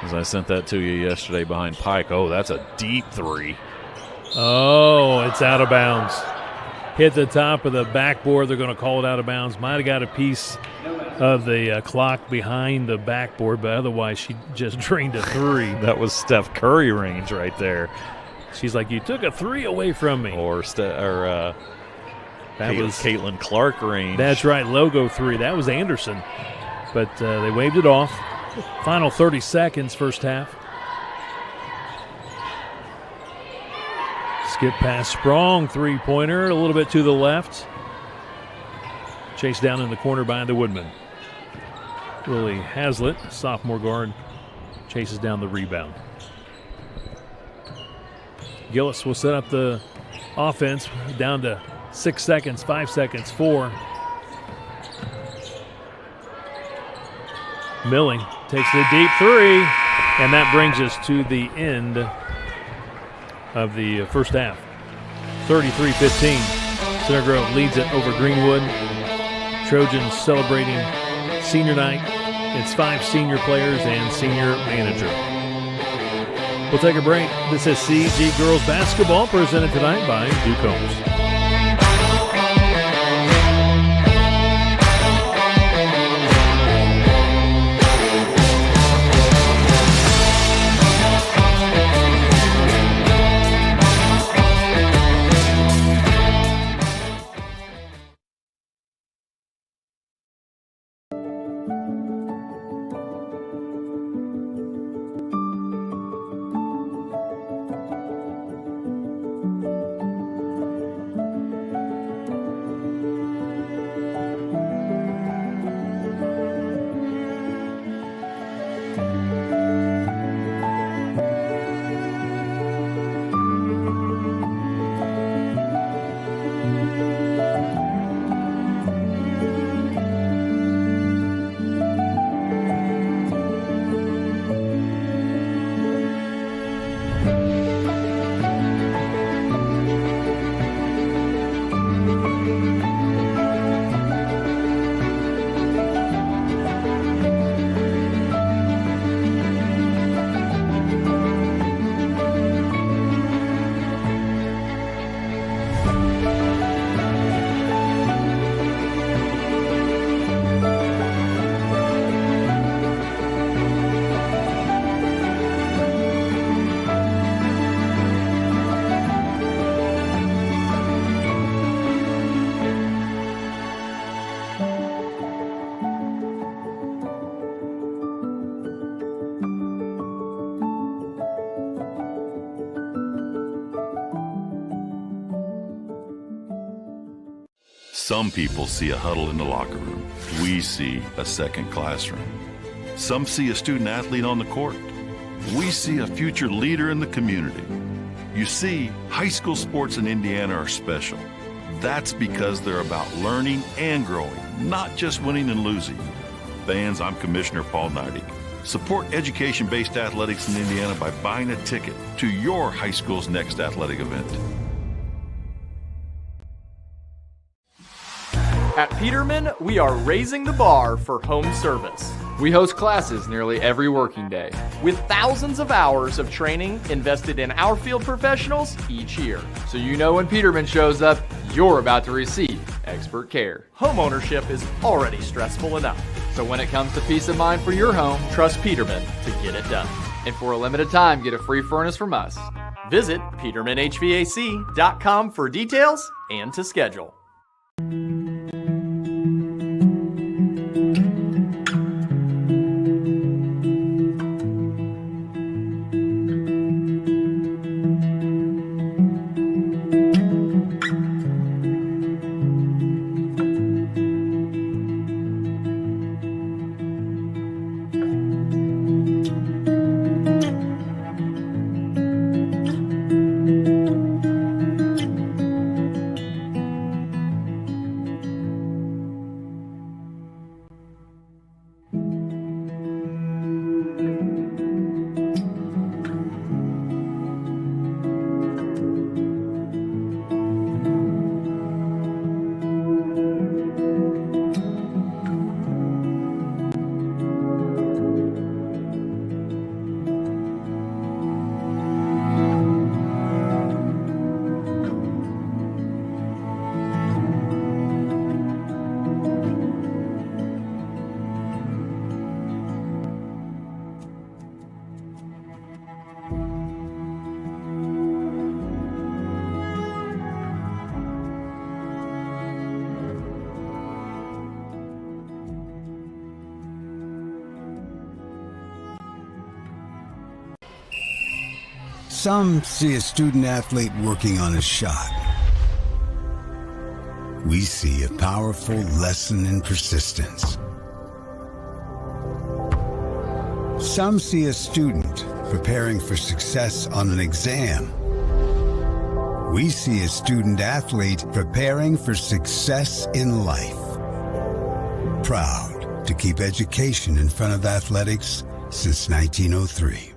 As I sent that to you yesterday behind Pike. Oh, that's a deep 3. Oh, it's out of bounds. Hit the top of the backboard. They're going to call it out of bounds. Might have got a piece of the clock behind the backboard, but otherwise she just drained a 3. That was Steph Curry range right there. She's like, you took a 3 away from me. Or that was Caitlin Clark range. That's right, logo 3. That was Anderson. But they waved it off. Final 30 seconds, first half. Skip past Sprong, 3-pointer, a little bit to the left. Chased down in the corner by the Woodman. Willie Hazlitt, sophomore guard, chases down the rebound. Gillis will set up the offense down to 6 seconds, 5 seconds, 4. Millie takes the deep 3, and that brings us to the end of the first half. 33-15. Center Grove leads it over Greenwood. Trojans celebrating senior night. It's 5 senior players and senior manager. We'll take a break. This is CG Girls Basketball presented tonight by Ducombs. Some people see a huddle in the locker room. We see a second classroom. Some see a student athlete on the court. We see a future leader in the community. You see, high school sports in Indiana are special. That's because they're about learning and growing, not just winning and losing. Fans, I'm Commissioner Paul Neidig. Support education-based athletics in Indiana by buying a ticket to your high school's next athletic event. At Peterman, we are raising the bar for home service. We host classes nearly every working day, with thousands of hours of training invested in our field professionals each year. so you know when Peterman shows up, you're about to receive expert care. Homeownership is already stressful enough. So when it comes to peace of mind for your home, Trust Peterman to get it done. and for a limited time, get a free furnace from us. Visit PetermanHVAC.com for details and to schedule. Some see a student athlete working on a shot. We see a powerful lesson in persistence. Some see a student preparing for success on an exam. We see a student athlete preparing for success in life. Proud to keep education in front of athletics since 1903.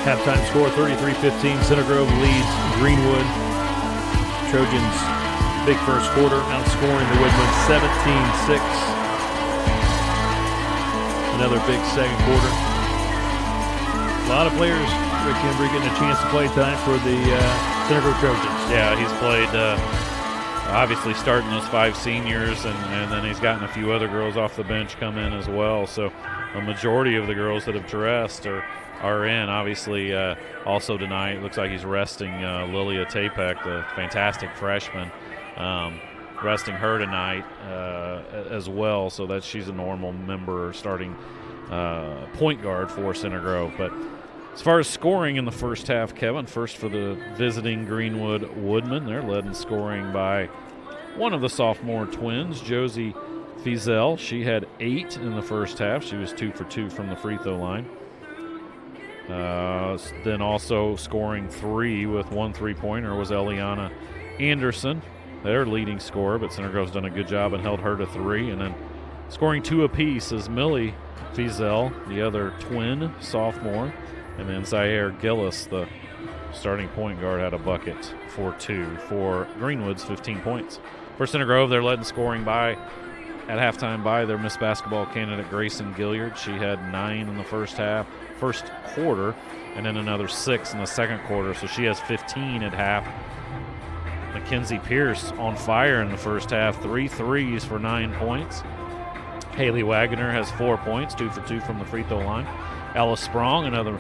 Halftime score 33-15. Center Grove leads Greenwood. Trojans big first quarter, outscoring the Woodmen 17-6. Another big second quarter. A lot of players, Rick Embry, getting a chance to play time for the Center Grove Trojans. Yeah, he's played, obviously starting those 5 seniors, and then he's gotten a few other girls off the bench come in as well. So a majority of the girls that have dressed are in. Obviously, also tonight, it looks like he's resting Lilia Tapek, the fantastic freshman, resting her tonight as well, so that she's a normal member starting point guard for Center Grove. But as far as scoring in the first half, Kevin, first for the visiting Greenwood Woodmen, they're led in scoring by one of the sophomore twins, Josie Fizel. She had 8 in the first half. She was 2 for 2 from the free throw line. Then also scoring 3 with 1 3-pointer was Eliana Anderson, their leading scorer, but Center Grove's done a good job and held her to 3. And then scoring 2 apiece is Millie Fizel, the other twin sophomore, and then Zaire Gillis, the starting point guard, had a bucket for 2 for Greenwood's 15 points. For Center Grove, they're led in scoring by at halftime by their Miss Basketball candidate Grayson Gilliard. She had 9 in the first quarter, and then another 6 in the second quarter, so she has 15 at half. Mackenzie Pierce on fire in the first half, 3 threes for 9 points. Haley Wagner has 4 points, 2 for 2 from the free throw line. Ella Sprong, another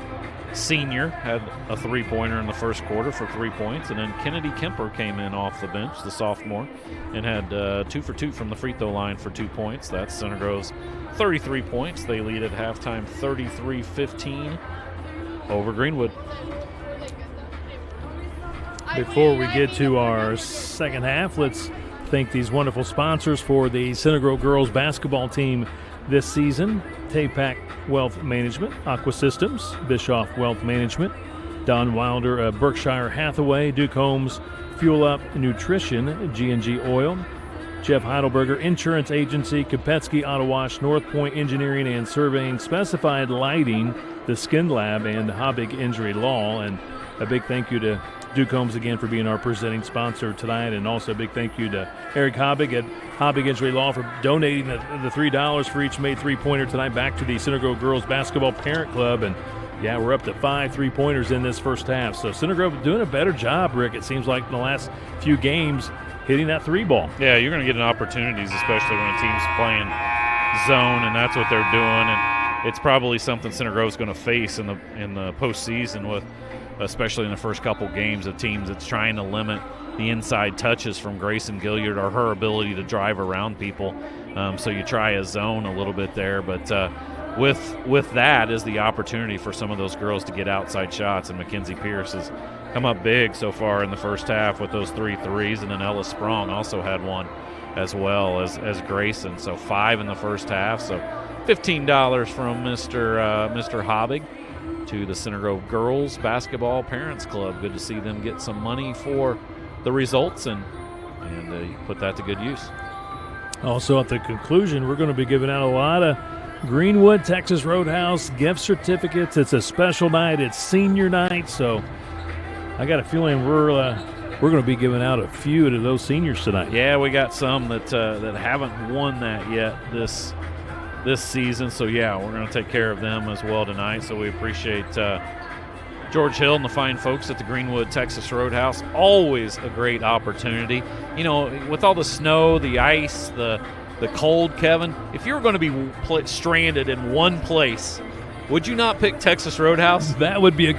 senior, had a three-pointer in the first quarter for 3 points. And then Kennedy Kemper came in off the bench, the sophomore, and had 2 for 2 from the free throw line for 2 points. That's Center Grove's 33 points. They lead at halftime 33-15 over Greenwood. Before we get to our second half, let's thank these wonderful sponsors for the Center Grove girls basketball team this season. TAPAC Wealth Management, Aqua Systems, Bischoff Wealth Management, Don Wilder of Berkshire Hathaway, Duke Holmes Fuel Up Nutrition, G&G Oil, Jeff Heidelberger Insurance Agency, Kopetsky Auto Wash, North Point Engineering and Surveying, Specified Lighting, The Skin Lab, and Hobbig Injury Law. And a big thank you to Duke Holmes again for being our presenting sponsor tonight, and also a big thank you to Eric Hobbig at Hobbig Injury Law for donating the $3 for each made three-pointer tonight back to the Center Grove Girls Basketball Parent Club. And yeah, we're up to 5 3-pointers in this first half. So Center Grove doing a better job, Rick, it seems like, in the last few games hitting that three ball. Yeah, you're going to get an opportunities, especially when a team's playing zone, and that's what they're doing. And it's probably something Center Grove's going to face in the postseason, with, especially in the first couple games, of teams that's trying to limit the inside touches from Grayson Gilliard or her ability to drive around people. So you try a zone a little bit there, but with that is the opportunity for some of those girls to get outside shots, and Mackenzie Pierce has come up big so far in the first half with those 3 threes, and then Ella Sprong also had one as well as Grayson. So 5 in the first half. So $15 from Mr. Hobbig to the Center Grove Girls Basketball Parents Club. Good to see them get some money for the results, and you put that to good use. Also at the conclusion, we're going to be giving out a lot of Greenwood Texas Roadhouse gift certificates. It's a special night. It's senior night, so I got a feeling we're going to be giving out a few to those seniors tonight. Yeah, we got some that haven't won that yet this season. So yeah, we're going to take care of them as well tonight. So we appreciate George Hill and the fine folks at the Greenwood Texas Roadhouse. Always a great opportunity. You know, with all the snow, the ice, the cold, Kevin, if you were going to be stranded in one place, would you not pick Texas Roadhouse? That would be a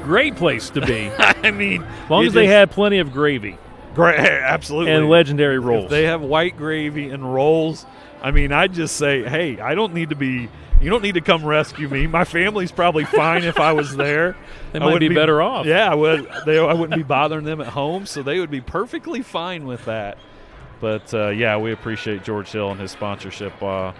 great place to be. I mean, as long as they had plenty of gravy. Absolutely. And legendary rolls. If they have white gravy and rolls, I mean, I'd just say, hey, you don't need to come rescue me. My family's probably fine if I was there. They might be better off. Yeah, I wouldn't be bothering them at home, so they would be perfectly fine with that. But, yeah, we appreciate George Hill and his sponsorship of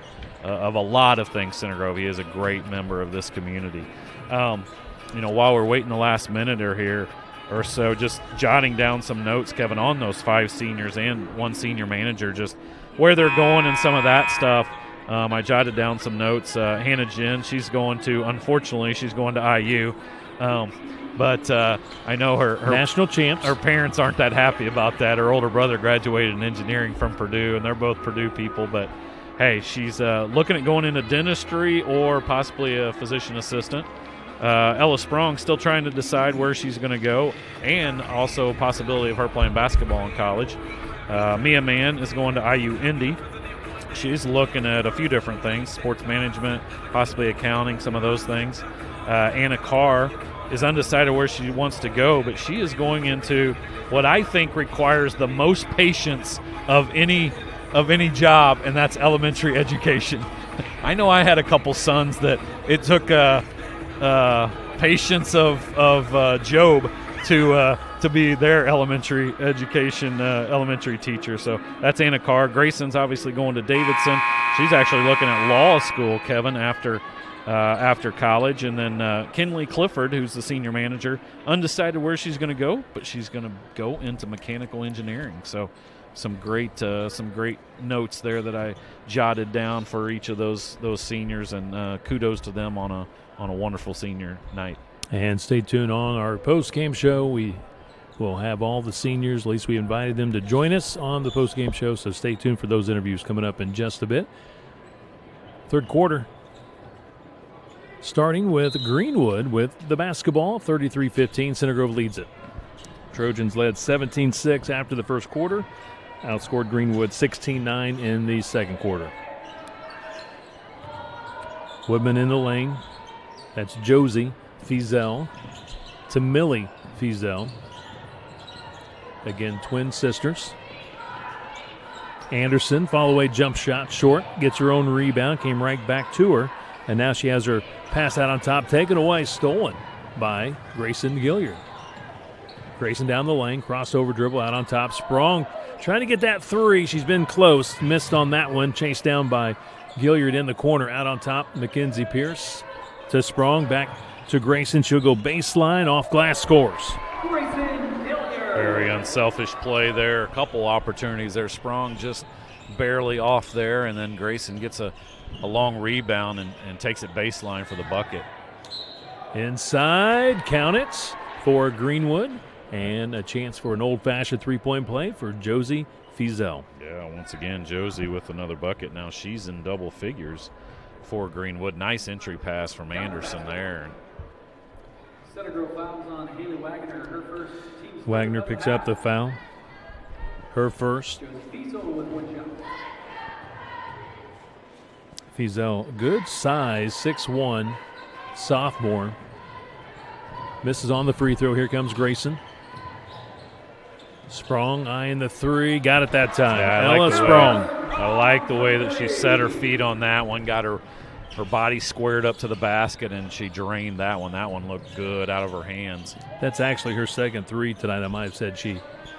a lot of things, Center Grove. He is a great member of this community. You know, while we're waiting the last minute or so, just jotting down some notes, Kevin, on those 5 seniors and 1 senior manager, just where they're going and some of that stuff. I jotted down some notes. Hannah Jen, unfortunately, she's going to IU. But I know her national champs. Her parents aren't that happy about that. Her older brother graduated in engineering from Purdue, and they're both Purdue people. But, hey, she's looking at going into dentistry or possibly a physician assistant. Ella Sprong still trying to decide where she's going to go, and also a possibility of her playing basketball in college. Mia Mann is going to IU Indy. She's looking at a few different things, sports management, possibly accounting, some of those things. Anna Carr is undecided where she wants to go, but she is going into what I think requires the most patience of any job, and that's elementary education. I know I had a couple sons that it took patience of Job to be their elementary education elementary teacher. So that's Anna Carr. Grayson's obviously going to Davidson. She's actually looking at law school, Kevin, after college. And then Kinley Clifford, who's the senior manager, undecided where she's going to go, but she's going to go into mechanical engineering. So some great notes there that I jotted down for each of those seniors, and kudos to them on a wonderful senior night. And stay tuned on our post-game show. We will have all the seniors, at least we invited them to join us on the post-game show, so stay tuned for those interviews coming up in just a bit. Third quarter, starting with Greenwood with the basketball, 33-15. Center Grove leads it. Trojans led 17-6 after the first quarter, outscored Greenwood 16-9 in the second quarter. Woodman in the lane. That's Josie Fiesel to Millie Fiesel. Again, twin sisters. Anderson, follow away jump shot, short, gets her own rebound, came right back to her, and now she has her pass out on top, taken away, stolen by Grayson Gilliard. Grayson down the lane, crossover dribble out on top, Sprong trying to get that three. She's been close, missed on that one, chased down by Gilliard in the corner, out on top, Mackenzie Pierce to Sprong, back to Grayson. She'll go baseline, off glass, scores. Very unselfish play there. A couple opportunities there. Sprong just barely off there, and then Grayson gets a long rebound and takes it baseline for the bucket. Inside, count it for Greenwood, and a chance for an old-fashioned three-point play for Josie Fiesel. Yeah, once again, Josie with another bucket. Now she's in double figures for Greenwood. Nice entry pass from Anderson there. Center girl fouls on Haley Wagner, her first. Wagner picks up the foul. Her first. Fiesel, good size, 6'1", sophomore. Misses on the free throw. Here comes Grayson. Sprong eyeing the three. Got it that time. Yeah, Ella Sprong. I like the way that she set her feet on that one. Got her body squared up to the basket, and she drained that one. That one looked good out of her hands. That's actually her second three tonight. I might have said she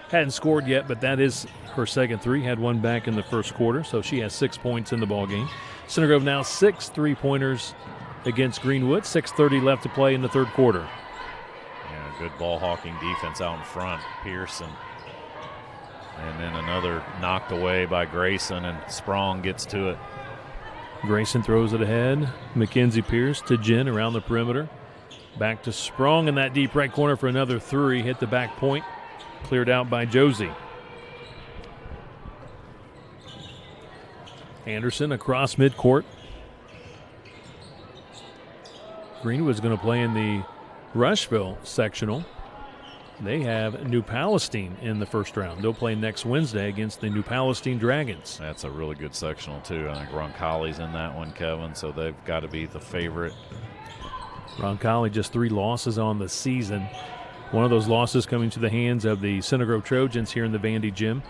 hadn't scored yet, but that is her second three. Had one back in the first quarter, so she has 6 points in the ball game. Center Grove now 6 3-pointers against Greenwood. 6:30 left to play in the third quarter. Yeah, good ball hawking defense out in front. Pearson. And then another knocked away by Grayson, and Sprong gets to it. Grayson throws it ahead. Mackenzie Pierce to Jen around the perimeter. Back to Sprong in that deep right corner for another three. Hit the back point. Cleared out by Josie. Anderson across midcourt. Greenwood's going to play in the Rushville sectional. They have New Palestine in the first round. They'll play next Wednesday against the New Palestine Dragons. That's a really good sectional, too. I think Roncalli's in that one, Kevin, so they've got to be the favorite. Roncalli just 3 losses on the season. One of those losses coming to the hands of the Center Grove Trojans here in the Vandy Gym.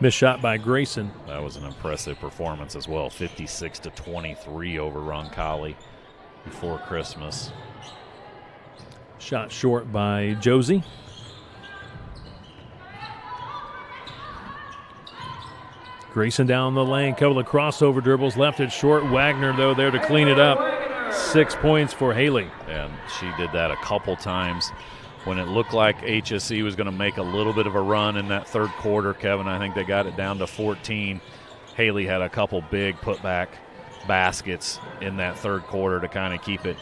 Missed shot by Grayson. That was an impressive performance as well. 56-23 over Roncalli before Christmas. Shot short by Josie. Grayson down the lane, couple of crossover dribbles, left it short. Wagner, though, there to clean it up. 6 points for Haley. And she did that a couple times when it looked like HSE was going to make a little bit of a run in that third quarter, Kevin. I think they got it down to 14. Haley had a couple big putback baskets in that third quarter to kind of keep it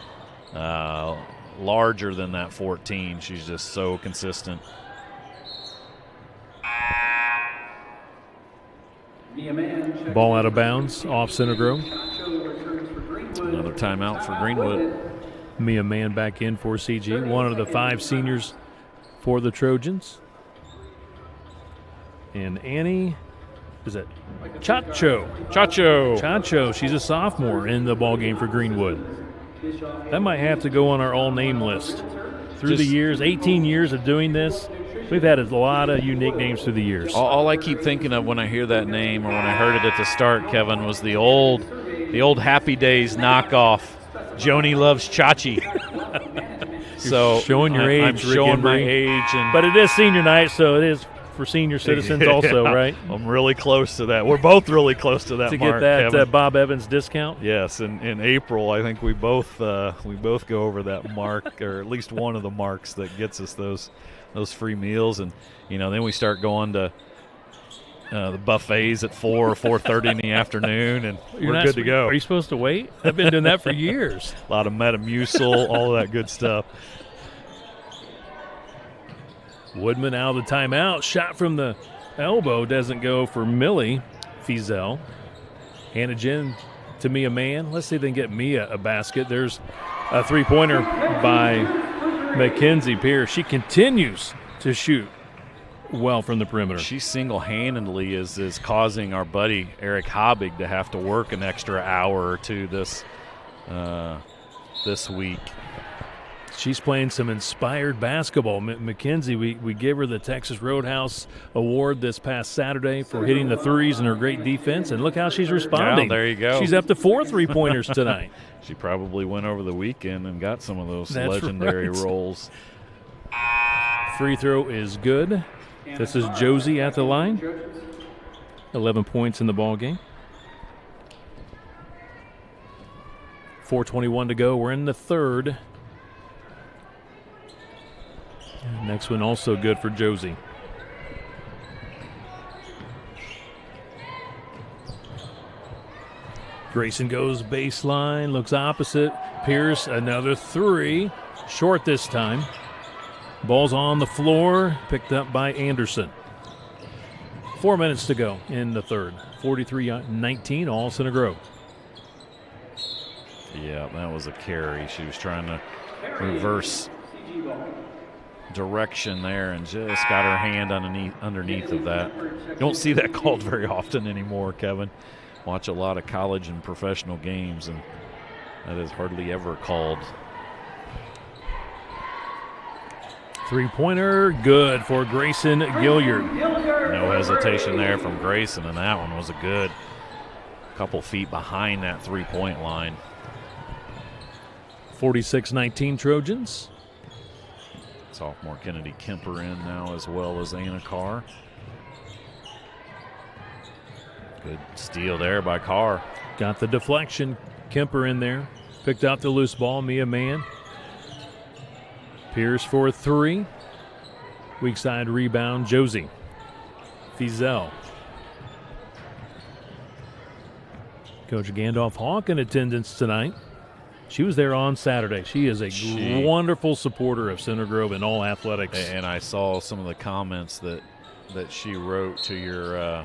larger than that 14. She's just so consistent. Ball out of bounds, off Center Grove. Another timeout for Greenwood. Mia Mann back in for CG, one of the 5 seniors for the Trojans. And Annie, is it Chacho? Chacho, she's a sophomore in the ball game for Greenwood. That might have to go on our all-name list. Through the years, 18 years of doing this, we've had a lot of unique names through the years. All I keep thinking of when I hear that name or when I heard it at the start, Kevin, was the old Happy Days knockoff, Joni Loves Chachi. So showing your age, I'm showing my age. But it is senior night, so it is for senior citizens also, right? I'm really close to that. We're both really close to that to mark, get that Bob Evans discount. Yes, in April, I think we both go over that mark, or at least one of the marks that gets us those free meals, and then we start going to the buffets at 4 or 4:30 in the afternoon, and we're good to go. Are you supposed to wait? I've been doing that for years. A lot of Metamucil, all of that good stuff. Woodman out of the timeout. Shot from the elbow doesn't go for Millie Fiesel. Handed in to Mia Mann. Let's see if they can get Mia a basket. There's a three-pointer by Mackenzie Pierce. She continues to shoot well from the perimeter. She single-handedly is causing our buddy Eric Hobbig to have to work an extra hour or two this this week. She's playing some inspired basketball. Mackenzie, we gave her the Texas Roadhouse Award this past Saturday for hitting the threes and her great defense, and look how she's responding. Yeah, there you go. She's up to 4 3-pointers tonight. She probably went over the weekend and got some of those That's legendary right. rolls. Free throw is good. This is Josie at the line. 11 points in the ball game. 4:21 to go. We're in the third. Next one also good for Josie. Grayson goes baseline, looks opposite. Pierce, another three. Short this time. Ball's on the floor, picked up by Anderson. 4 minutes to go in the third. 43-19, all Center Grove. Yeah, that was a carry. She was trying to reverse direction there and just got her hand underneath of that. You don't see that called very often anymore, Kevin. Watch a lot of college and professional games, and that is hardly ever called. Three-pointer, good for Grayson Gilliard. No hesitation there from Grayson, and that one was a good couple feet behind that three-point line. 46-19 Trojans. Sophomore Kennedy Kemper in now, as well as Anna Carr. Good steal there by Carr. Got the deflection. Kemper in there. Picked out the loose ball. Mia Mann. Pierce for three. Weak side rebound. Josie. Fizel. Coach Gandalf Hawk in attendance tonight. She was there on Saturday. She is a wonderful supporter of Center Grove in all athletics. And I saw some of the comments that she wrote to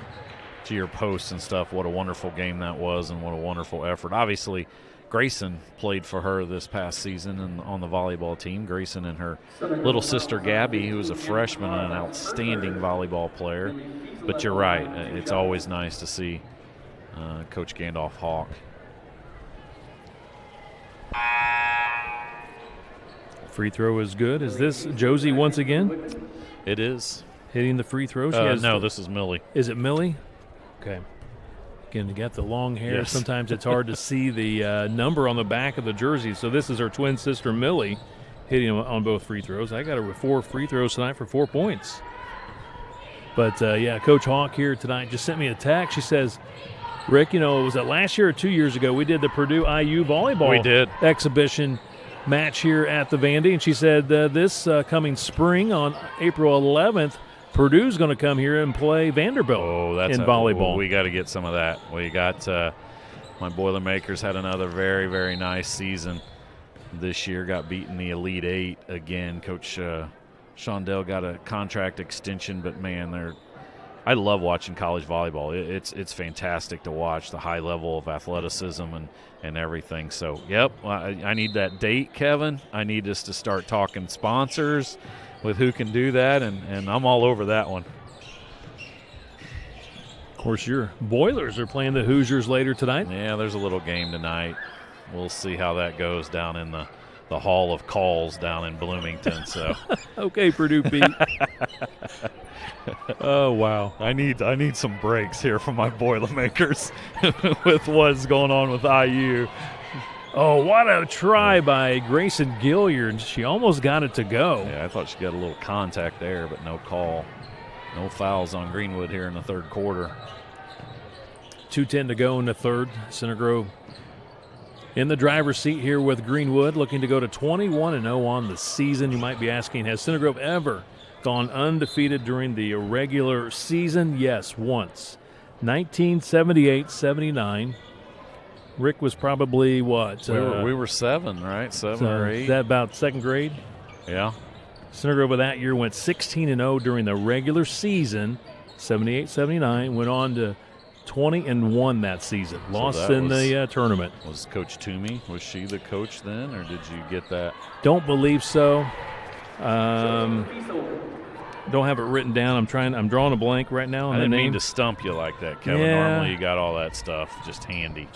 your posts and stuff. What a wonderful game that was, and what a wonderful effort. Obviously, Grayson played for her this past season and on the volleyball team. Grayson and her little sister Gabby, who is a freshman and an outstanding volleyball player. But you're right, it's always nice to see Coach Gandalf Hawk. Free throw is good. Is this Josie once again? It is. Hitting the free throw? No, this is Millie. Is it Millie? Okay. Again, you got the long hair. Yes. Sometimes it's hard to see the number on the back of the jersey. So this is her twin sister, Millie, hitting on both free throws. I got her with 4 free throws tonight for 4 points. But, yeah, Coach Hawk here tonight just sent me a text. She says, Rick, was it last year or 2 years ago we did the Purdue IU volleyball exhibition match here at the Vandy, and she said this coming spring on April 11th, Purdue's going to come here and play Vanderbilt in volleyball. We got to get some of that. We got my Boilermakers had another very, very nice season this year. Got beaten the Elite Eight again. Coach Shondell got a contract extension, but man, I love watching college volleyball. It's fantastic to watch the high level of athleticism and everything. So, yep, I need that date, Kevin. I need us to start talking sponsors with who can do that, and I'm all over that one. Of course, your Boilers are playing the Hoosiers later tonight. Yeah, there's a little game tonight. We'll see how that goes down in the Hall of Calls down in Bloomington. So, okay, Purdue Pete. Oh, wow. I need some breaks here from my Boilermakers with what's going on with IU. Oh, what a try by Grayson Gilliard. She almost got it to go. Yeah, I thought she got a little contact there, but no call. No fouls on Greenwood here in the third quarter. 2:10 to go in the third. Center Grove in the driver's seat here with Greenwood, looking to go to 21-0 on the season. You might be asking, has Center Grove ever gone undefeated during the regular season? Yes, once. 1978-79. Rick was probably what? We were 7, right? 7 or 8. Is that about second grade? Yeah. Center Grove of that year went 16-0 during the regular season. 78-79 went on to 20-1 that season. Lost in the tournament. Was Coach Toomey, was she the coach then, or did you get that? Don't believe so. Don't have it written down. I'm drawing a blank right now. I didn't mean to stump you like that, Kevin. Yeah. Normally you got all that stuff just handy.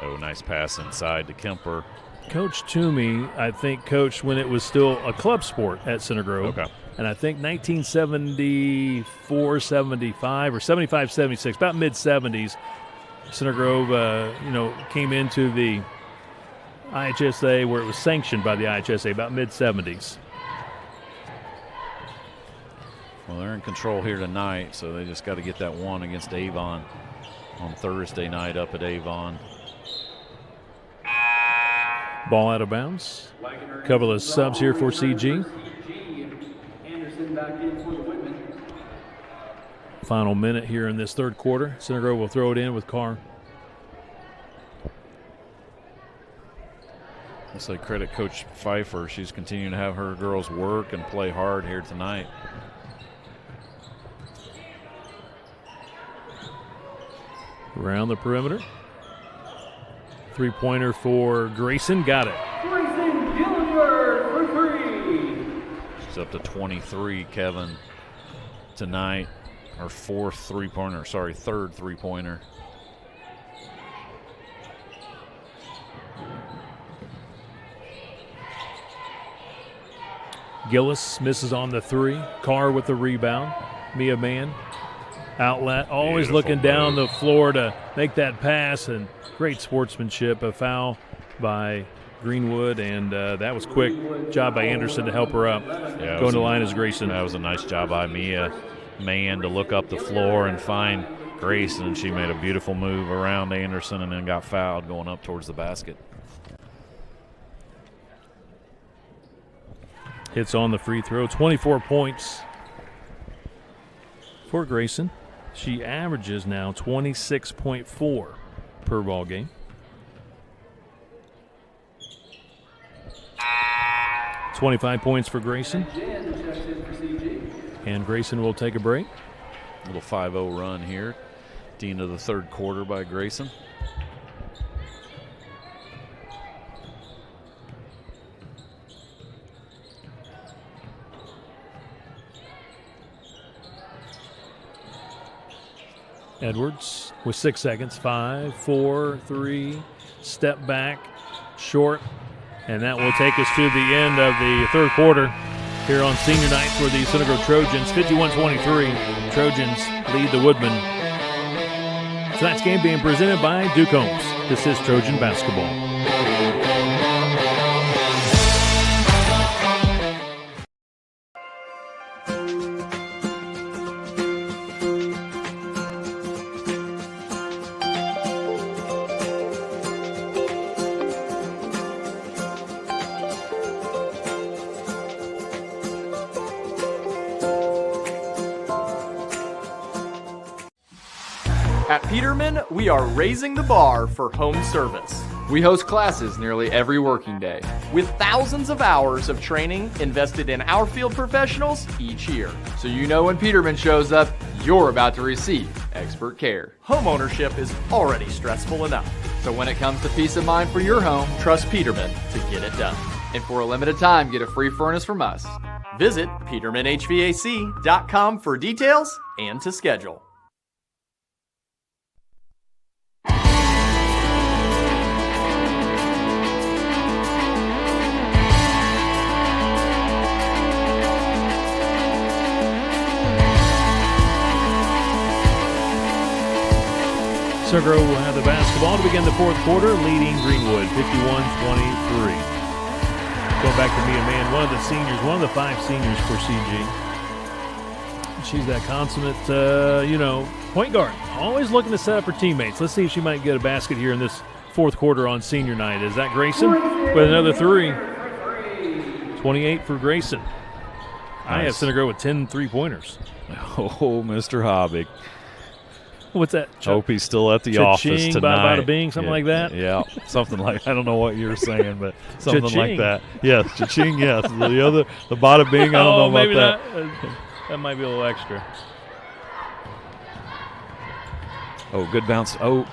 Oh, nice pass inside to Kemper. Coach Toomey, I think, coached when it was still a club sport at Center Grove. Okay. And I think 1974, 75, or 75, 76, about mid-70s, Center Grove, came into the IHSA where it was sanctioned by the IHSA about mid-70s. Well, they're in control here tonight, so they just got to get that one against Avon on Thursday night up at Avon. Ball out of bounds. A couple of subs here for CG. Anderson back in for the Whitman. Final minute here in this third quarter. Center Grove will throw it in with Carr. I'll say credit Coach Pfeiffer. She's continuing to have her girls work and play hard here tonight. Around the perimeter. Three-pointer for Grayson. Got it. Grayson Gilbert for three. She's up to 23, Kevin, tonight. Her third three-pointer. Gillis misses on the three. Carr with the rebound. Mia Mann. Outlet. Always Beautiful looking down move. the floor to make that pass, and great sportsmanship. A foul by Greenwood, and that was quick job by Anderson to help her up. Yeah, Going to line is Grayson. That was a nice job by Mia Mann to look up the floor and find Grayson, and she made a beautiful move around Anderson and then got fouled going up towards the basket. Hits on the free throw. 24 points for Grayson. She averages now 26.4 per ball game. $25 points for Grayson. And Grayson will take a break. Little 5-0 run here. At the end of the third quarter by Grayson. Edwards with 6 seconds. 5, 4, 3. Step back. Short. And that will take us to the end of the third quarter here on senior night for the Center Grove Trojans. 51-23. Trojans lead the Woodmen. Tonight's game being presented by Duke Homes. This is Trojan Basketball. At Peterman, we are raising the bar for home service. We host classes nearly every working day. With thousands of hours of training invested in our field professionals each year. So you know when Peterman shows up, you're about to receive expert care. Homeownership is already stressful enough. So when it comes to peace of mind for your home, Trust Peterman to get it done. and for a limited time, get a free furnace from us. Visit PetermanHVAC.com for details and to schedule. Center Grove will have the basketball to begin the fourth quarter, leading Greenwood 51-23. Going back to Mia Mann, one of the seniors, one of the 5 seniors for CG. She's that consummate, point guard. Always looking to set up her teammates. Let's see if she might get a basket here in this fourth quarter on senior night. Is that Grayson with another 3? 28 for Grayson. I have Center Grove with 10 3-pointers. Oh, Mr. Hobbick. What's that? Hope he's still at the office tonight. Bada bing, something like that? Yeah, something like, I don't know what you were saying, but something like Cha-ching. that. Yes, cha-ching, yes. The bada bing, I don't know maybe about that. Not. That might be a little extra. Oh, good bounce. Oh.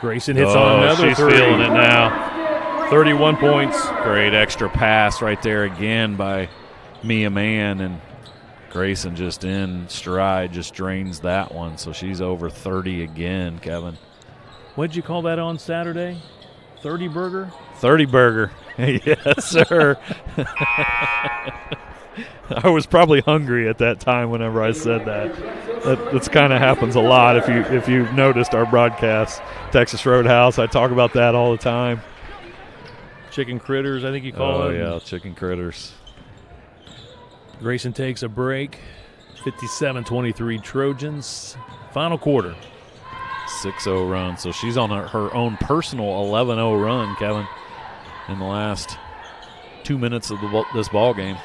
Grayson hits on another she's 3. feeling it now. 31 points. Great extra pass right there again by Mia Mann, and Grayson just in stride, just drains that one. So she's over 30 again, Kevin. What'd you call that on Saturday? 30 burger? 30 burger. Yes, sir. I was probably hungry at that time whenever I said that. That's kind of happens a lot if you've noticed our broadcast. Texas Roadhouse, I talk about that all the time. Chicken critters, I think you call it. Oh, yeah, chicken critters. Grayson takes a break. 57-23 Trojans. Final quarter. 6-0 run. So she's on her own personal 11-0 run, Kevin, in the last 2 minutes of this ball game.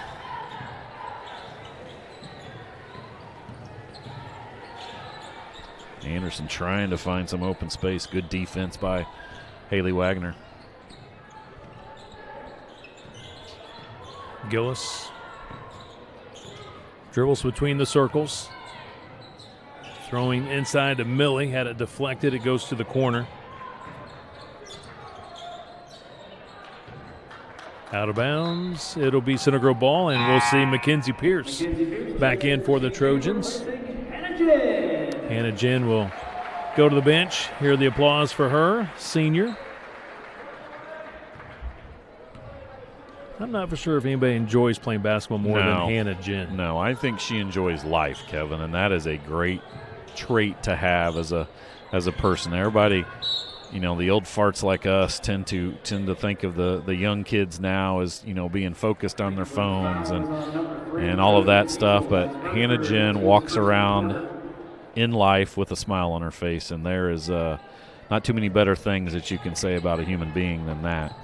Anderson trying to find some open space. Good defense by Haley Wagner. Gillis dribbles between the circles. Throwing inside to Millie. Had it deflected. It goes to the corner. Out of bounds. It'll be Center Grove ball, and we'll see Mackenzie Pierce back in for the Trojans. Hannah Jen will go to the bench. Hear the applause for her, senior. I'm not for sure if anybody enjoys playing basketball more than Hannah Jen. No, I think she enjoys life, Kevin, and that is a great trait to have as a person. Everybody, the old farts like us tend to think of the young kids now as, being focused on their phones and all of that stuff. But Hannah Jen walks around in life with a smile on her face, and there is not too many better things that you can say about a human being than that.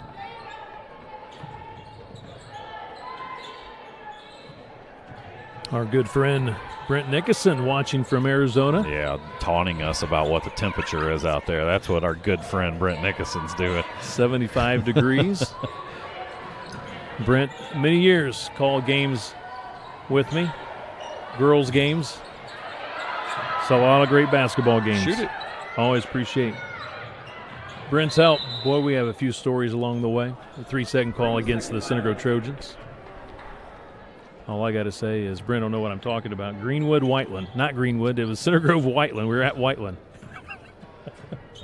Our good friend Brent Nickerson watching from Arizona. Yeah, taunting us about what the temperature is out there. That's what our good friend Brent Nickerson's doing. 75 degrees. Brent, many years, called games with me, girls' games. Saw a lot of great basketball games. Shoot it. Always appreciate Brent's help. Boy, we have a few stories along the way. The 3-second call against the Center Grove Trojans. All I got to say is Brent don't know what I'm talking about. Greenwood, Whiteland. Not Greenwood. It was Center Grove, Whiteland. We were at Whiteland.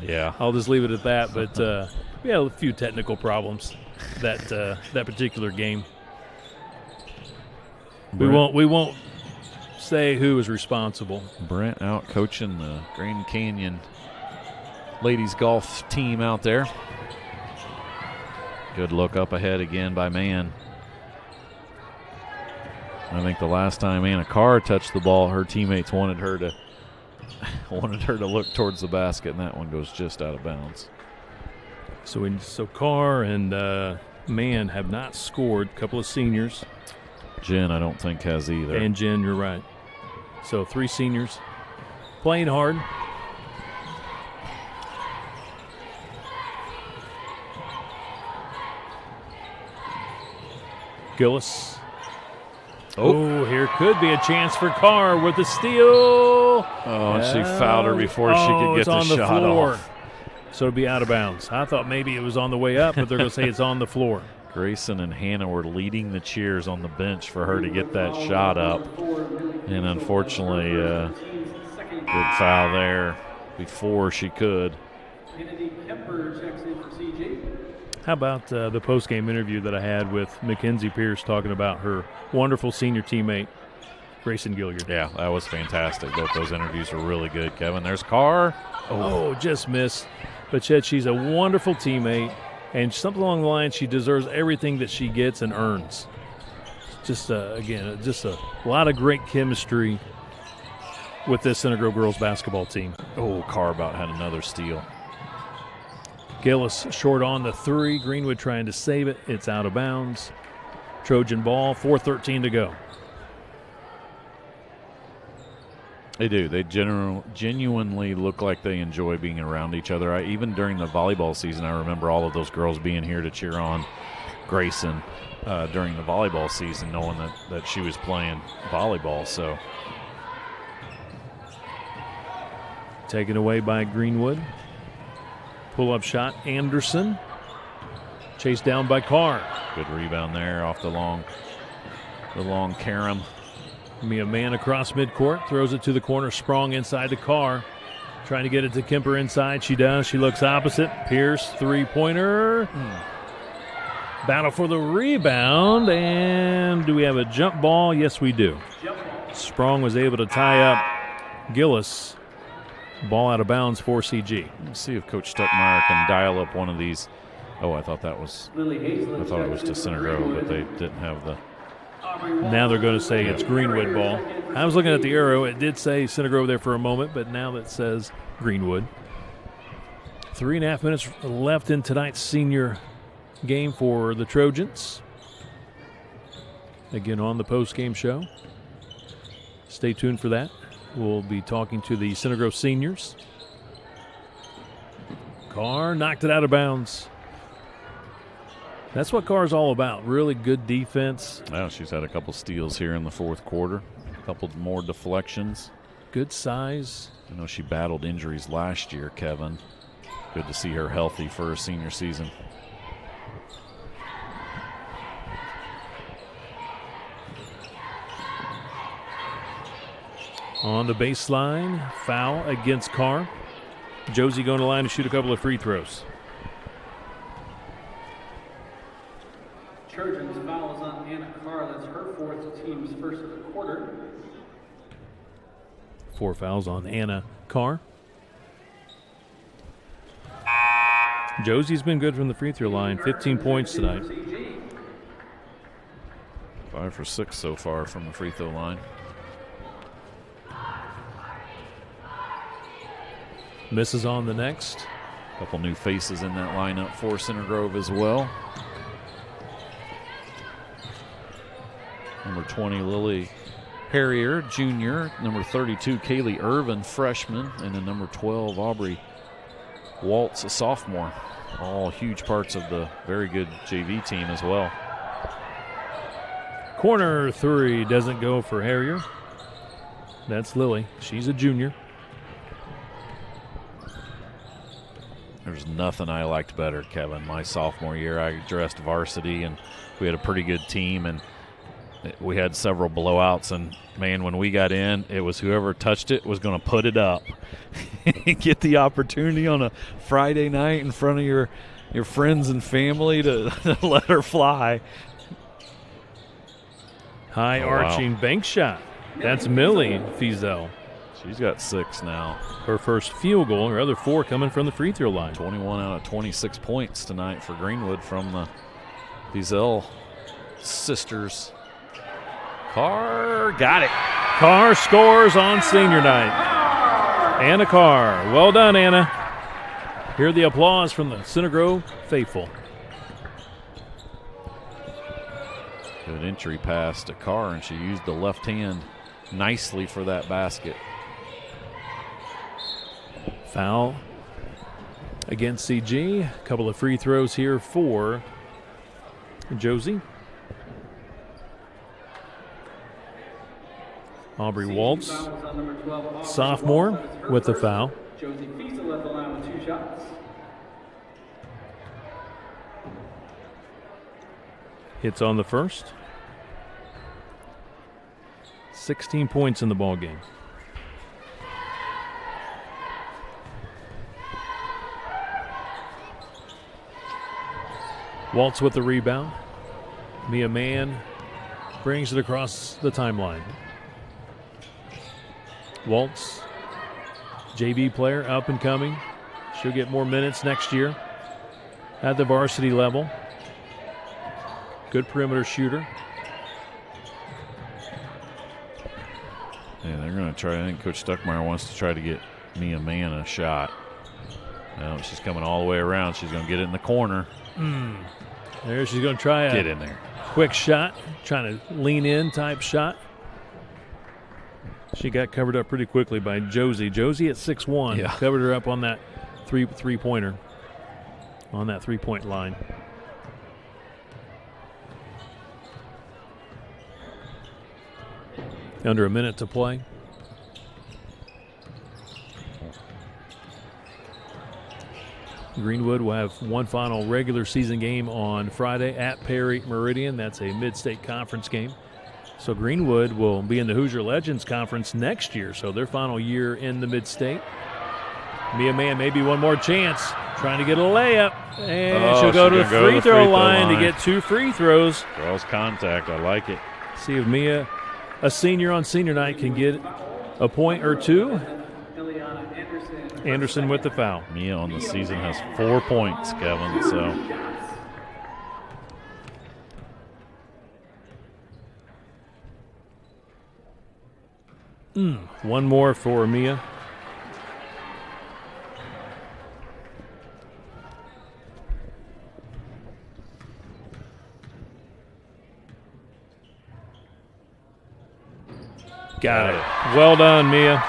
Yeah. I'll just leave it at that. But we had a few technical problems that particular game. Brent. We won't say who is responsible. Brent out coaching the Grand Canyon ladies golf team out there. Good look up ahead again by Mann. I think the last time Anna Carr touched the ball, her teammates wanted her to look towards the basket, and that one goes just out of bounds. So Carr and Mann have not scored. A couple of seniors. Jen, I don't think, has either. And Jen, you're right. So 3 seniors playing hard. Gillis. Oh, here could be a chance for Carr with the steal. Oh, and she fouled her before she could get the shot off. So it'll be out of bounds. I thought maybe it was on the way up, but they're going to say it's on the floor. Grayson and Hannah were leading the cheers on the bench for her to get that shot up. And unfortunately, good foul there before she could. How about the post-game interview that I had with Mackenzie Pierce talking about her wonderful senior teammate, Grayson Gilliard? Yeah, that was fantastic. Both those interviews were really good, Kevin. There's Carr. Oh, just missed. But, Chet, she's a wonderful teammate, and something along the line, she deserves everything that she gets and earns. Just, again, just a lot of great chemistry with this Center Grove girls basketball team. Oh, Carr about had another steal. Gillis short on the 3. Greenwood trying to save it. It's out of bounds. Trojan ball, 4:13 to go. They do. They genuinely look like they enjoy being around each other. Even during the volleyball season, I remember all of those girls being here to cheer on Grayson during the volleyball season, knowing that she was playing volleyball. So taken away by Greenwood. Pull-up shot, Anderson. Chased down by Carr. Good rebound there off the long carom. Mia Mann across midcourt, throws it to the corner, Sprong inside to Carr. Trying to get it to Kemper inside. She does. She looks opposite. Pierce, three-pointer. Battle for the rebound. And do we have a jump ball? Yes, we do. Sprong was able to tie up Gillis. Ball out of bounds for CG. Let's see if Coach Stuckmeyer can dial up one of these. Oh, I thought it was to Center Grove, but they didn't have the. Now they're going to say it's Greenwood ball. I was looking at the arrow. It did say Center Grove there for a moment, but now it says Greenwood. 3.5 minutes left in tonight's senior game for the Trojans. Again, on the post-game show. Stay tuned for that. We'll be talking to the Center Grove seniors. Carr knocked it out of bounds. That's what Carr's all about. Really good defense. Well, she's had a couple steals here in the fourth quarter. A couple more deflections. Good size. I know she battled injuries last year, Kevin. Good to see her healthy for her senior season. On the baseline, foul against Carr. Josie going to line to shoot a couple of free throws. Trojans fouls on Anna Carr. That's her fourth, team's first of the quarter. 4 fouls on Anna Carr. Josie's been good from the free throw line. 15 points tonight. 5 for 6 so far from the free throw line. Misses on the next. A couple new faces in that lineup for Center Grove as well. Number 20, Lily Harrier, junior. Number 32, Kaylee Irvin, freshman. And then number 12, Aubrey Waltz, a sophomore. All huge parts of the very good JV team as well. Corner three doesn't go for Harrier. That's Lily. She's a junior. There's nothing I liked better, Kevin. My sophomore year, I dressed varsity, and we had a pretty good team, and we had several blowouts. And, man, when we got in, it was whoever touched it was going to put it up. Get the opportunity on a Friday night in front of your friends and family to let her fly. High arching bank shot. That's Millie Fiesel. She's got 6 now. Her first field goal, her other 4 coming from the free throw line. 21 out of 26 points tonight for Greenwood from the Fiesel sisters. Carr got it. Carr scores on senior night. Anna Carr. Well done, Anna. Hear the applause from the Center Grove faithful. Good entry pass to Carr, and she used the left hand nicely for that basket. Foul against CG. A couple of free throws here for Josie. Aubrey Waltz, sophomore, with the foul. Josie Fiesel left the line with 2 shots. Hits on the first. 16 points in the ball game. Waltz with the rebound. Mia Mann brings it across the timeline. Waltz, JV player, up and coming. She'll get more minutes next year at the varsity level. Good perimeter shooter. Yeah, they're going to try. I think Coach Stuckmeyer wants to try to get Mia Mann a shot. Now she's coming all the way around. She's going to get it in the corner. There she's going to try a Get in there. quick shot, trying to lean in type shot. She got covered up pretty quickly by Josie. Josie at 6'1", Yeah. covered her up on that three-pointer, on that three-point line. Under a minute to play. Greenwood will have one final regular season game on Friday at Perry Meridian. That's a mid-state conference game. So Greenwood will be in the Hoosier Legends Conference next year, so their final year in the mid-state. Mia Mann, maybe one more chance. Trying to get a layup. And she'll she's go to the gonna go to free the throw free throw line to line. get 2 free throws. Draws contact. I like it. See if Mia, a senior on senior night, can get a point or two. Anderson with the foul. Mia on the season has 4 points, Kevin. So one more for Mia. Got it. Well done, Mia.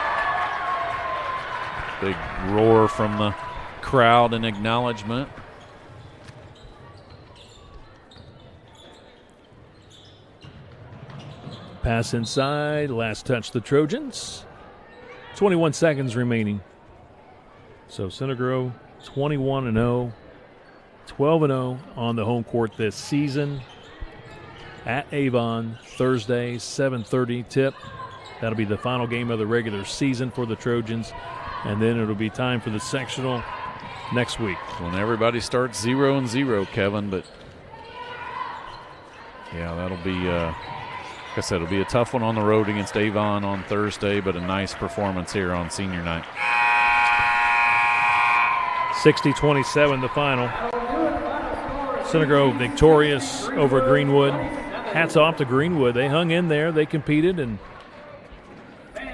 big roar from the crowd in acknowledgement. Pass inside. Last touch the Trojans. 21 seconds remaining. So Center Grove 21-0. 12-0 on the home court this season. At Avon, Thursday, 7:30 tip. That'll be the final game of the regular season for the Trojans. And then it'll be time for the sectional next week. When everybody starts 0-0, Kevin, but yeah, that'll be, like I said, it'll be a tough one on the road against Avon on Thursday, but a nice performance here on senior night. 60-27 the final. Center Grove victorious over Greenwood. Hats off to Greenwood. They hung in there. They competed, and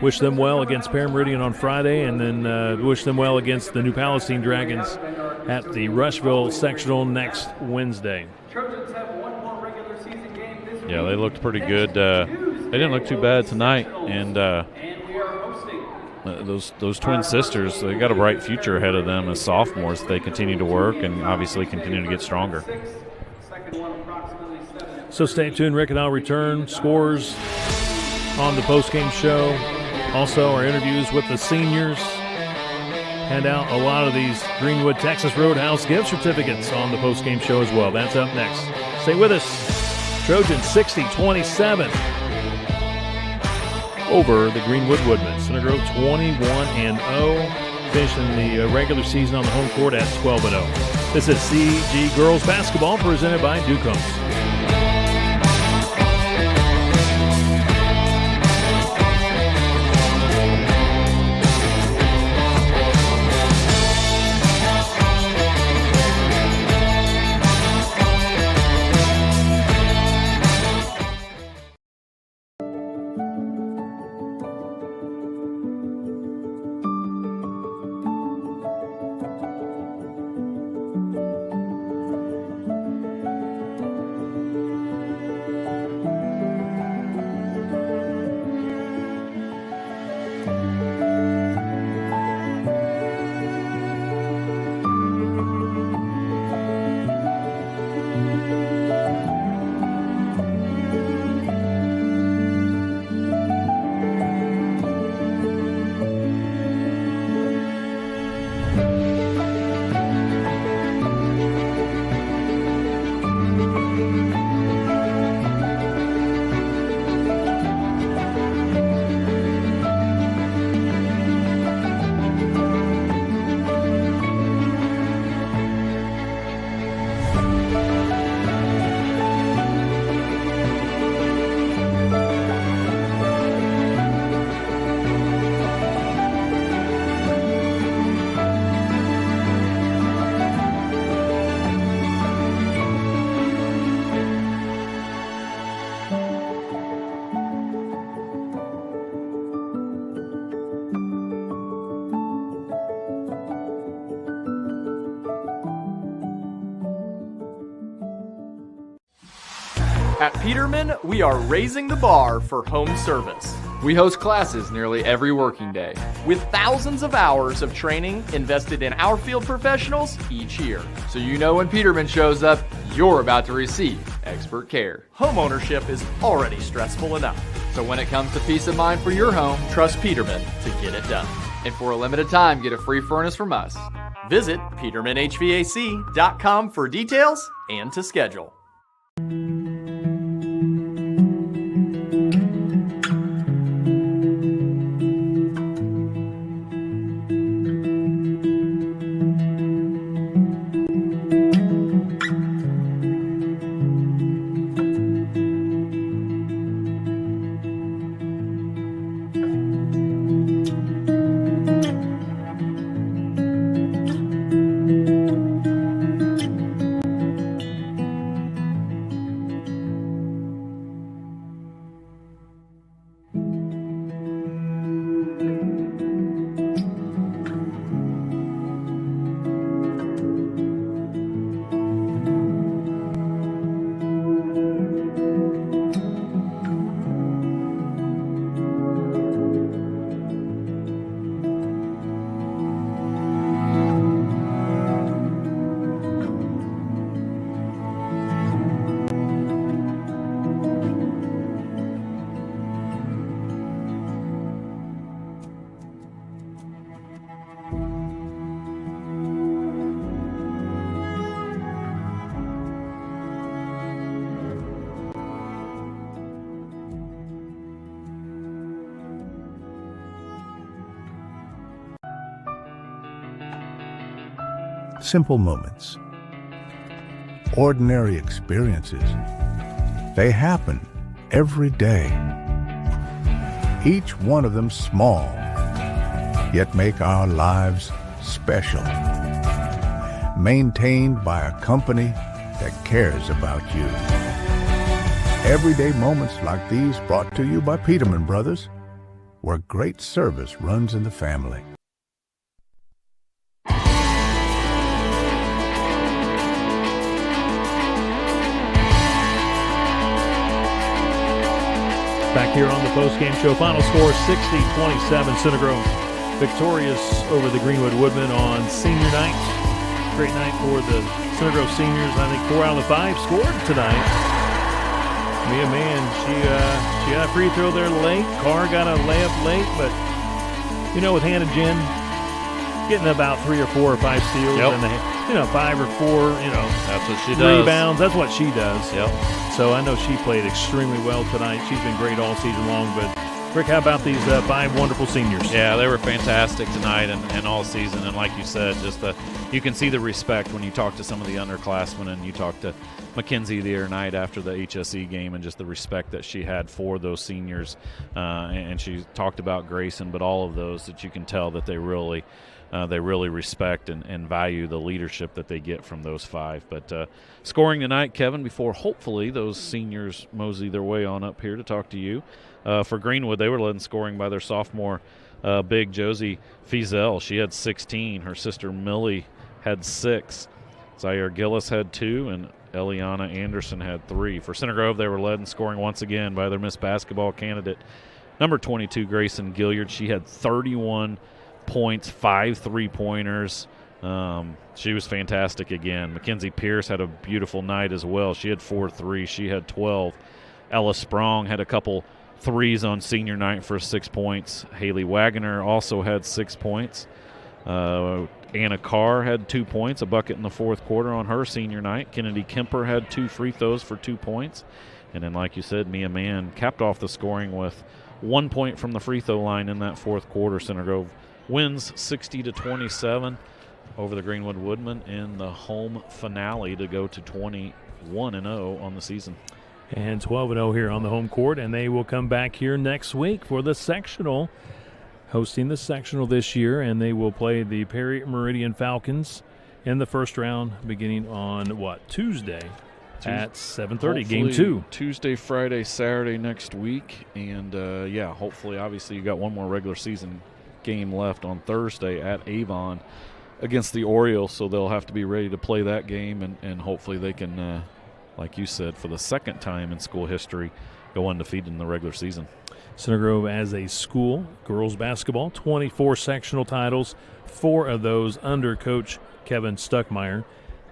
wish them well against Perry Meridian on Friday, and then wish them well against the New Palestine Dragons at the Rushville sectional next Wednesday. Yeah, they looked pretty good. They didn't look too bad tonight, and those twin sisters, they got a bright future ahead of them as sophomores. They continue to work and obviously continue to get stronger. So stay tuned. Rick and I'll return scores on the postgame show. Also, our interviews with the seniors. Hand out a lot of these Greenwood Texas Roadhouse gift certificates on the postgame show as well. That's up next. Stay with us. Trojans 60-27 over the Greenwood Woodmen. Center Grove 21-0, finishing the regular season on the home court at 12-0. This is CG Girls Basketball presented by Ducom's. At Peterman, we are raising the bar for home service. We host classes nearly every working day, with thousands of hours of training invested in our field professionals each year. So you know when Peterman shows up, you're about to receive expert care. Home ownership is already stressful enough. So when it comes to peace of mind for your home, trust Peterman to get it done. And for a limited time, get a free furnace from us. Visit PetermanHVAC.com for details and to schedule. simple moments, ordinary experiences. They happen every day. Each one of them small, yet make our lives special. Maintained by a company that cares about you. Everyday moments like these brought to you by Peterman Brothers, where great service runs in the family. Back here on the postgame show, final score 60-27, Center Grove victorious over the Greenwood Woodmen on senior night. Great night for the Center Grove seniors. I think 4 out of the 5 scored tonight. Mia Mann, she got a free throw there late. Carr got a layup late, but with Hannah Jen getting about 3 or 4 or 5 steals and 5 or 4, that's what she does. Rebounds. That's what she does. Yep. So I know she played extremely well tonight. She's been great all season long. But Rick, how about these 5 wonderful seniors? Yeah, they were fantastic tonight and all season. And like you said, you can see the respect when you talk to some of the underclassmen and you talk to Mackenzie the other night after the HSE game, and just the respect that she had for those seniors. And she talked about Grayson, but all of those that you can tell that they really respect and value the leadership that they get from those 5. But scoring tonight, Kevin, before hopefully those seniors mosey their way on up here to talk to you. For Greenwood, they were led in scoring by their sophomore big Josie Fiesel. She had 16. Her sister Millie had 6. Zaire Gillis had 2, and Eliana Anderson had 3. For Center Grove, they were led in scoring once again by their Miss Basketball candidate, number 22, Grayson Gilliard. She had 31 points, 5 3-pointers. She was fantastic again. Mackenzie Pierce had a beautiful night as well. She had 4 threes. She had 12. Ella Sprong had a couple threes on senior night for 6 points. Haley Wagoner also had 6 points. Anna Carr had 2 points, a bucket in the fourth quarter on her senior night. Kennedy Kemper had 2 free throws for 2 points. And then, like you said, Mia Mann capped off the scoring with 1 point from the free throw line in that fourth quarter. Center Grove wins 60-27 over the Greenwood Woodmen in the home finale to go to 21-0 on the season. And 12-0 here on the home court, and they will come back here next week for the sectional, hosting the sectional this year, and they will play the Perry Meridian Falcons in the first round beginning on, Tuesday at 7:30, game 2. Tuesday, Friday, Saturday next week, and, hopefully, obviously, you got one more regular season game left on Thursday at Avon against the Orioles, so they'll have to be ready to play that game, and hopefully they can, like you said, for the second time in school history, go undefeated in the regular season. Center Grove as a school, girls basketball, 24 sectional titles, 4 of those under Coach Kevin Stuckmeyer.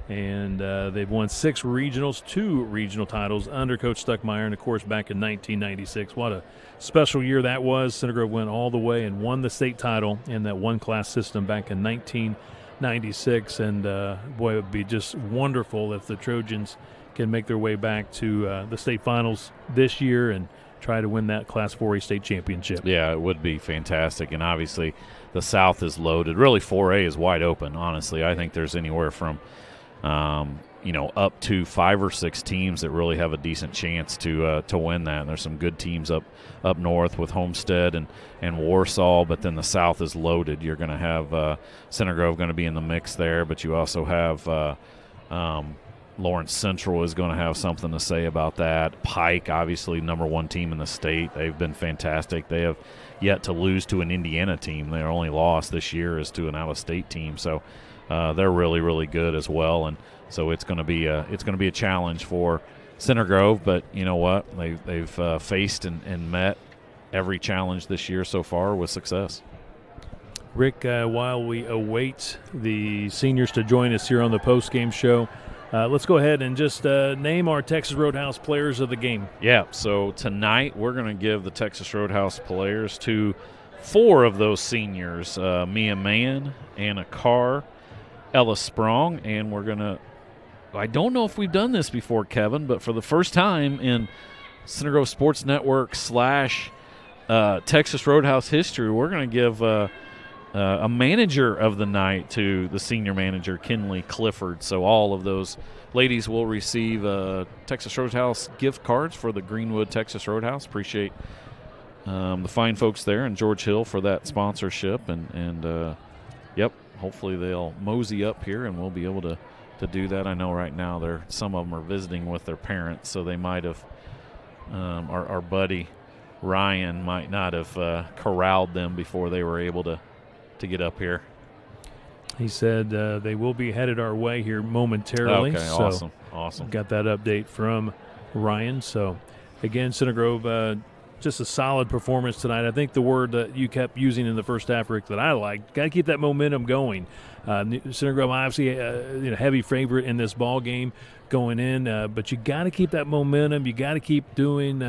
And they've won 6 regionals, 2 regional titles under Coach Stuckmeyer, and, of course, back in 1996. What a special year that was. Center Grove went all the way and won the state title in that one-class system back in 1996. And, it would be just wonderful if the Trojans can make their way back to the state finals this year and try to win that Class 4A state championship. Yeah, it would be fantastic. And, obviously, the South is loaded. Really, 4A is wide open, honestly. I think there's anywhere from up to 5 or 6 teams that really have a decent chance to win that. And there's some good teams up north with Homestead and Warsaw, but then the South is loaded. You're going to have Center Grove going to be in the mix there, but you also have Lawrence Central is going to have something to say about that. Pike, obviously, number 1 team in the state. They've been fantastic. They have yet to lose to an Indiana team. Their only loss this year is to an out-of-state team. So they're really, really good as well. And so it's going to be a challenge for Center Grove. But you know what? They've faced and met every challenge this year so far with success. Rick, while we await the seniors to join us here on the post-game show, let's go ahead and just name our Texas Roadhouse players of the game. Yeah, so tonight we're going to give the Texas Roadhouse players to 4 of those seniors, Mia Mann, Anna Carr, Ella Sprong, and we're going to – I don't know if we've done this before, Kevin, but for the first time in Center Grove Sports Network / Texas Roadhouse history, we're going to give a manager of the night to the senior manager, Kinley Clifford. So all of those ladies will receive Texas Roadhouse gift cards for the Greenwood Texas Roadhouse. Appreciate the fine folks there and George Hill for that sponsorship. And yep, hopefully they'll mosey up here and we'll be able to do that. I know right now some of them are visiting with their parents, so they might have our buddy Ryan might not have corralled them before they were able to get up here. He said they will be headed our way here momentarily. Okay, so awesome. Got that update from Ryan. So, again, Center Grove, just a solid performance tonight. I think the word that you kept using in the first half, Rick, that I liked, got to keep that momentum going. Center Grove obviously heavy favorite in this ball game going in, but you got to keep that momentum. You got to keep doing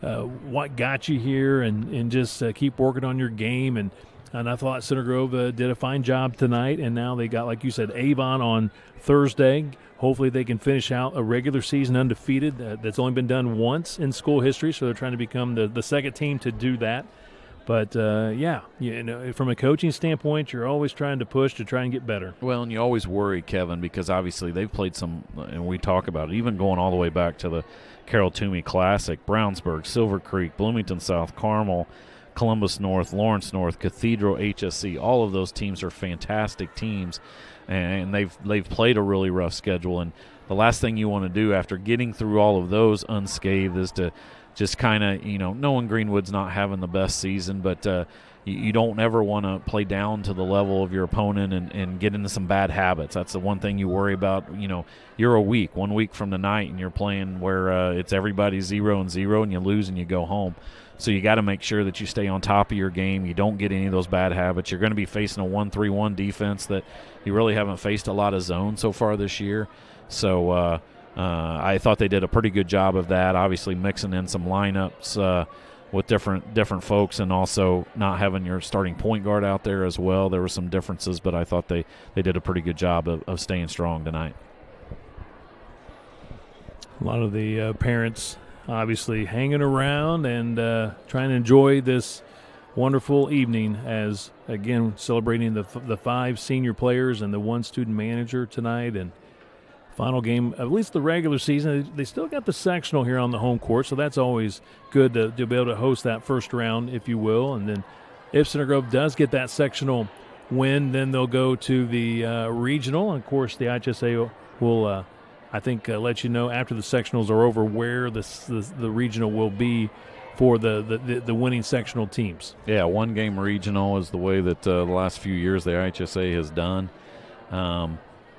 what got you here and just keep working on your game. And I thought Center Grove did a fine job tonight, and now they got, like you said, Avon on Thursday. Hopefully they can finish out a regular season undefeated. That's only been done once in school history, so they're trying to become the second team to do that. But, from a coaching standpoint, you're always trying to push to try and get better. Well, and you always worry, Kevin, because obviously they've played some, and we talk about it, even going all the way back to the Carroll Toomey Classic, Brownsburg, Silver Creek, Bloomington South, Carmel, Columbus North, Lawrence North, Cathedral, HSC. All of those teams are fantastic teams, and they've played a really rough schedule. And the last thing you want to do after getting through all of those unscathed is to just kind of, knowing Greenwood's not having the best season, but you don't ever want to play down to the level of your opponent and get into some bad habits. That's the one thing you worry about. You're 1 week from tonight, and you're playing where it's everybody 0-0, and you lose and you go home. So you got to make sure that you stay on top of your game. You don't get any of those bad habits. You're going to be facing a 1-3-1 defense that you really haven't faced a lot of zone so far this year. So I thought they did a pretty good job of that, obviously mixing in some lineups with different folks, and also not having your starting point guard out there as well. There were some differences, but I thought they did a pretty good job of staying strong tonight. A lot of the parents obviously hanging around and trying to enjoy this wonderful evening as, again, celebrating the 5 senior players and the 1 student manager tonight. And final game, at least the regular season, they still got the sectional here on the home court, so that's always good to be able to host that first round, if you will. And then if Center Grove does get that sectional win, then they'll go to the regional. And, of course, the IHSA will let you know after the sectionals are over where the regional will be for the winning sectional teams. Yeah, 1-game regional is the way that the last few years the IHSA has done.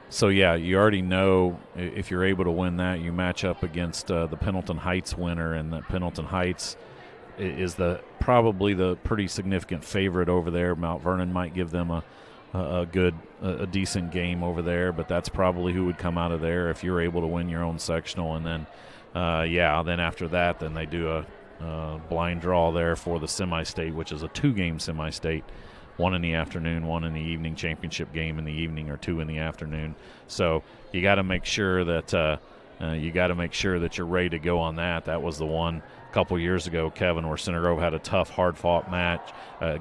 So, yeah, you already know if you're able to win that, you match up against the Pendleton Heights winner, and that Pendleton Heights is probably the pretty significant favorite over there. Mount Vernon might give them a decent game over there, but that's probably who would come out of there if you're able to win your own sectional. And then, then after that, then they do a blind draw there for the semi-state, which is a 2-game semi-state, 1 in the afternoon, 1 in the evening, championship game in the evening, or 2 in the afternoon. So you got to make sure that you're ready to go on that. That was the one a couple years ago, Kevin, where Center Grove had a tough, hard-fought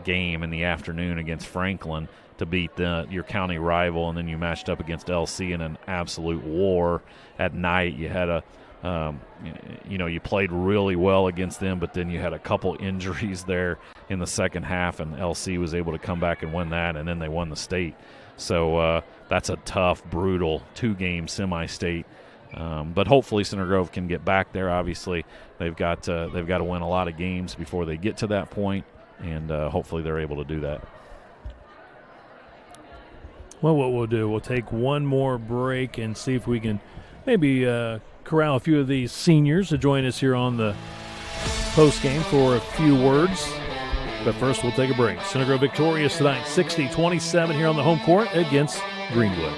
game in the afternoon against Franklin to beat your county rival, and then you matched up against LC in an absolute war at night. You had you played really well against them, but then you had a couple injuries there in the second half, and LC was able to come back and win that, and then they won the state. So that's a tough, brutal 2-game semi-state. But hopefully Center Grove can get back there. Obviously, they've got to win a lot of games before they get to that point, and hopefully they're able to do that. Well, what we'll do, we'll take one more break and see if we can maybe corral a few of these seniors to join us here on the post game for a few words. But first, we'll take a break. Center Grove victorious tonight, 60-27 here on the home court against Greenwood.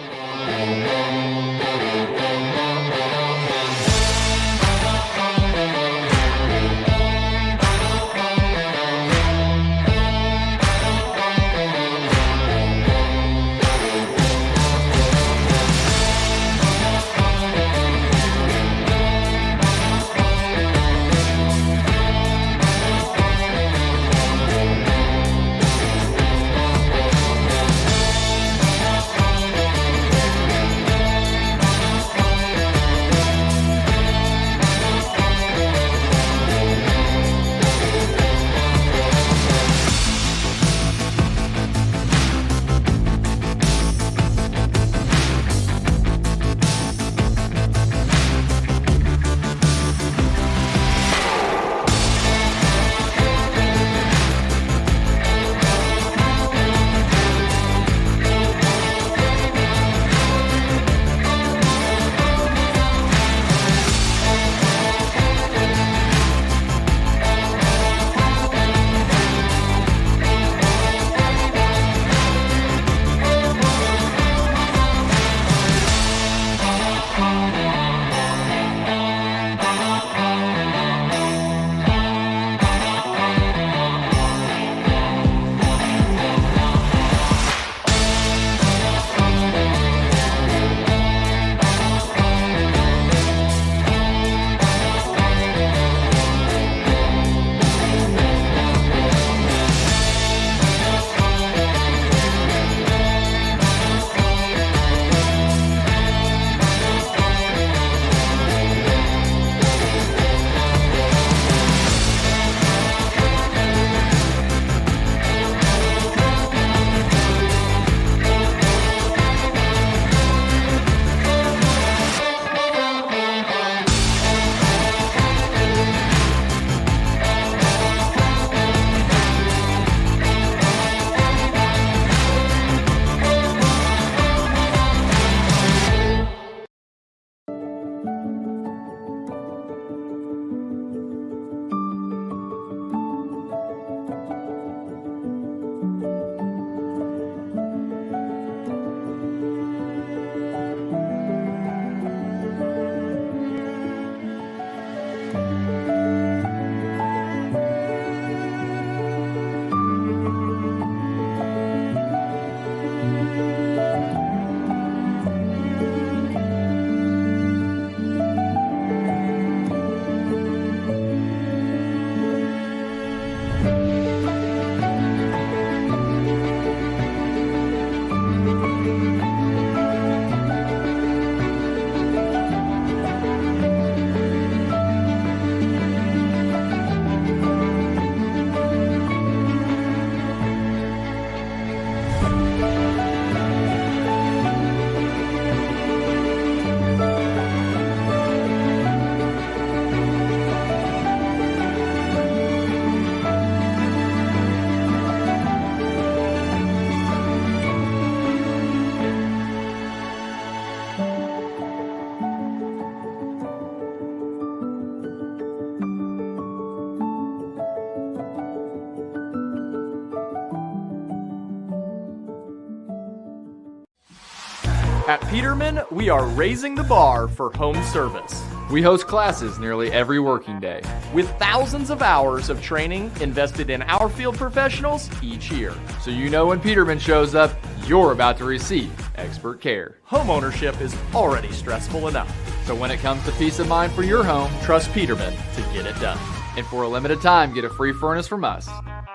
At Peterman, we are raising the bar for home service. We host classes nearly every working day, with thousands of hours of training invested in our field professionals each year. So you know when Peterman shows up, you're about to receive expert care. Home ownership is already stressful enough. So when it comes to peace of mind for your home, trust Peterman to get it done. And for a limited time, get a free furnace from us.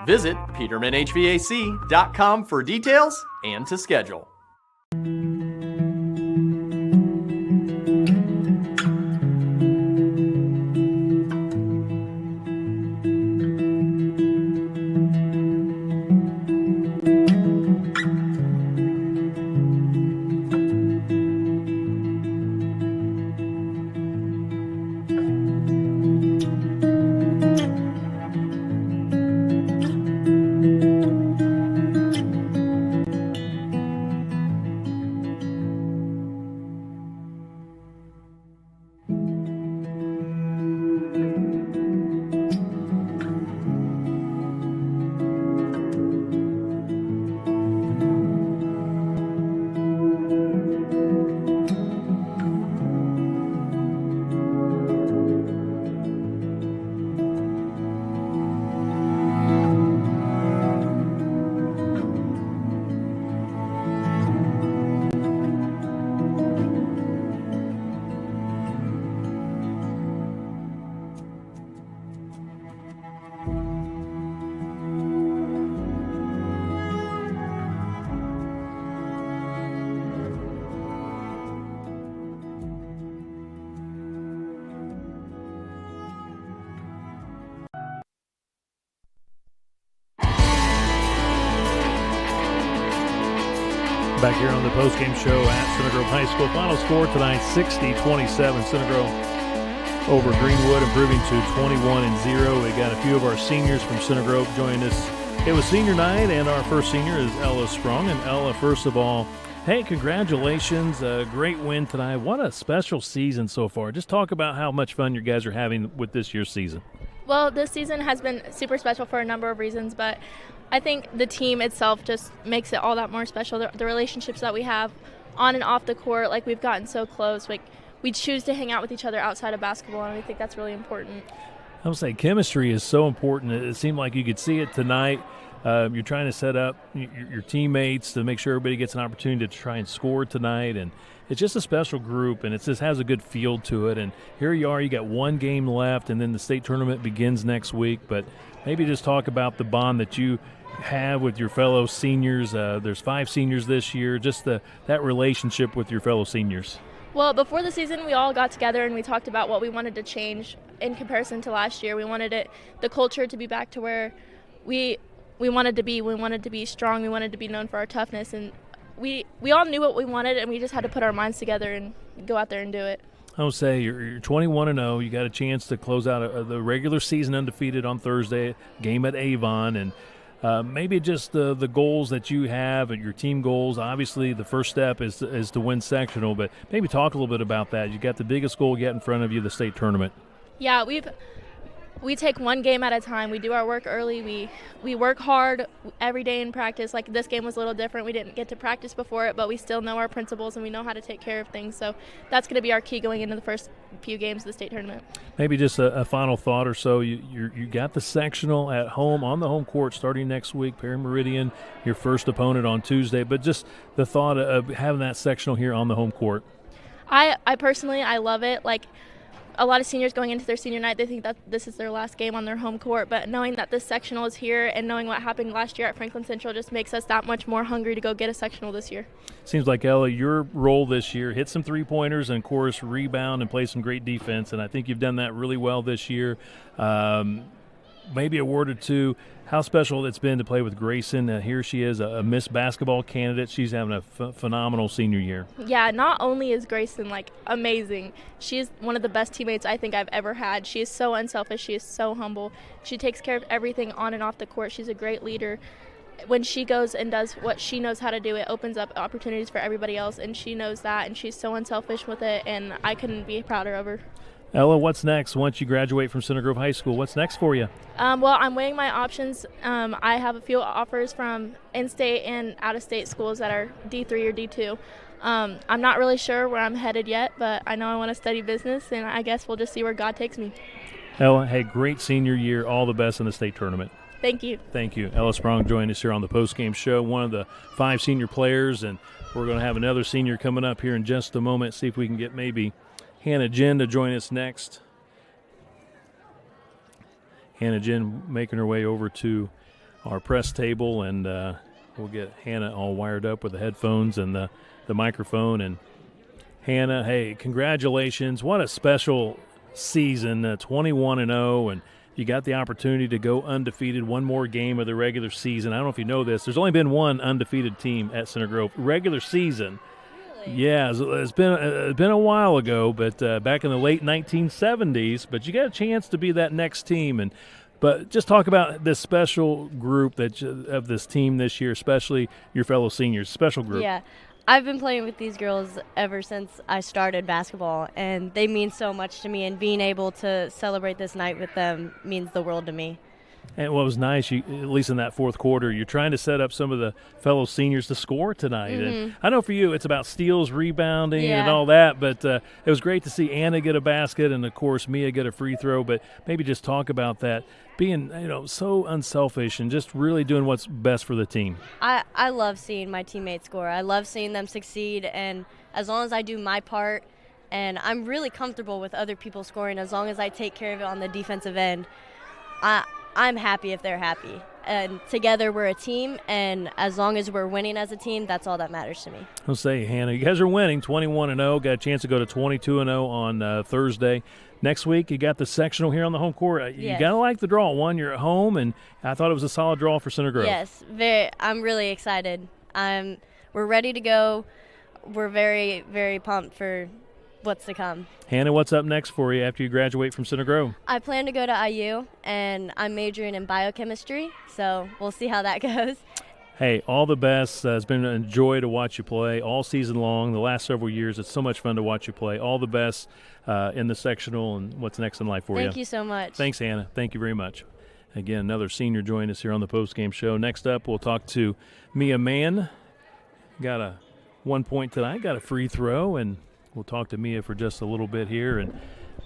Visit PetermanHVAC.com for details and to schedule. Back here on the postgame show at Center Grove High School. Final score tonight, 60-27. Center Grove over Greenwood, improving to 21-0. We got a few of our seniors from Center Grove joining us. It was senior night, and our first senior is Ella Sprung. And Ella, first of all, hey, congratulations. A great win tonight. What a special season so far. Just talk about how much fun you guys are having with this year's season. Well, this season has been super special for a number of reasons, but I think the team itself just makes it all that more special. The relationships that we have on and off the court, like we've gotten so close. Like we choose to hang out with each other outside of basketball, and I think that's really important. I would say chemistry is so important. It seemed like you could see it tonight. You're trying to set up your teammates to make sure everybody gets an opportunity to try and score tonight, and it's just a special group, and it just has a good feel to it. And here you are, you got one game left, and then the state tournament begins next week. But maybe just talk about the bond that you have with your fellow seniors. There's 5 seniors this year, just that relationship with your fellow seniors. Well, before the season, we all got together and we talked about what we wanted to change in comparison to last year. We wanted the culture to be back to where we wanted to be. We wanted to be strong. We wanted to be known for our toughness, and we all knew what we wanted, and we just had to put our minds together and go out there and do it. I would say you're 21-0. You got a chance to close out the regular season undefeated on Thursday, game at Avon, and maybe just the goals that you have and your team goals. Obviously, the first step is to win sectional, but maybe talk a little bit about that. You got the biggest goal yet in front of you, the state tournament. Yeah, we take one game at a time. We do our work early. We work hard every day in practice. Like this game was a little different. We didn't get to practice before it, but we still know our principles and we know how to take care of things. So that's going to be our key going into the first few games of the state tournament. Maybe just a final thought or so. You got the sectional at home on the home court starting next week. Perry Meridian, your first opponent on Tuesday. But just the thought of having that sectional here on the home court. I personally, I love it. Like, a lot of seniors going into their senior night, they think that this is their last game on their home court, but knowing that this sectional is here and knowing what happened last year at Franklin Central just makes us that much more hungry to go get a sectional this year. Seems like, Ella, your role this year, hit some three-pointers and, of course, rebound and play some great defense, and I think you've done that really well this year. Maybe a word or two, how special it's been to play with Grayson. Here she is, a Miss Basketball candidate. She's having a phenomenal senior year. Yeah, not only is Grayson, amazing, she is one of the best teammates I think I've ever had. She is so unselfish. She is so humble. She takes care of everything on and off the court. She's a great leader. When she goes and does what she knows how to do, it opens up opportunities for everybody else, and she knows that, and she's so unselfish with it, and I couldn't be prouder of her. Ella, what's next once you graduate from Center Grove High School? What's next for you? Well, I'm weighing my options. I have a few offers from in-state and out-of-state schools that are D3 or D2. I'm not really sure where I'm headed yet, but I know I want to study business, and I guess we'll just see where God takes me. Ella, hey, great senior year. All the best in the state tournament. Thank you. Thank you. Ella Sprong joined us here on the postgame show, one of the 5 senior players, and we're going to have another senior coming up here in just a moment, see if we can get maybe Hannah Jen to join us next. Hannah Jen making her way over to our press table, and we'll get Hannah all wired up with the headphones and the microphone. And Hannah, hey, congratulations. What a special season, 21-0, and you got the opportunity to go undefeated one more game of the regular season. I don't know if you know this. There's only been one undefeated team at Center Grove regular season. Really? Yeah, it's been a while ago, but back in the late 1970s. But you got a chance to be that next team. But just talk about this special group of this team this year, especially your fellow seniors. Special group. Yeah. I've been playing with these girls ever since I started basketball, and they mean so much to me, and being able to celebrate this night with them means the world to me. And what was nice, at least in that fourth quarter, you're trying to set up some of the fellow seniors to score tonight. Mm-hmm. And I know for you it's about steals, rebounding, and all that, but it was great to see Anna get a basket and, of course, Mia get a free throw. But maybe just talk about that, being so unselfish and just really doing what's best for the team. I love seeing my teammates score. I love seeing them succeed, and as long as I do my part, and I'm really comfortable with other people scoring, as long as I take care of it on the defensive end, I'm happy if they're happy. And together we're a team, and as long as we're winning as a team, that's all that matters to me. I'll say, Hannah, you guys are winning 21-0. Got a chance to go to 22-0 on Thursday. Next week, you got the sectional here on the home court. You got to like the draw. One, you're at home, and I thought it was a solid draw for Center Grove. Yes, I'm really excited. We're ready to go. We're very, very pumped for what's to come. Hannah, what's up next for you after you graduate from Center Grove? I plan to go to IU, and I'm majoring in biochemistry, so we'll see how that goes. Hey, all the best. It's been a joy to watch you play all season long, the last several years. It's so much fun to watch you play. All the best in the sectional and what's next in life for you. Thank you so much. Thanks, Hannah. Thank you very much. Again, another senior joined us here on the postgame show. Next up, we'll talk to Mia Mann. Got a 1 point tonight, got a free throw, and we'll talk to Mia for just a little bit here. And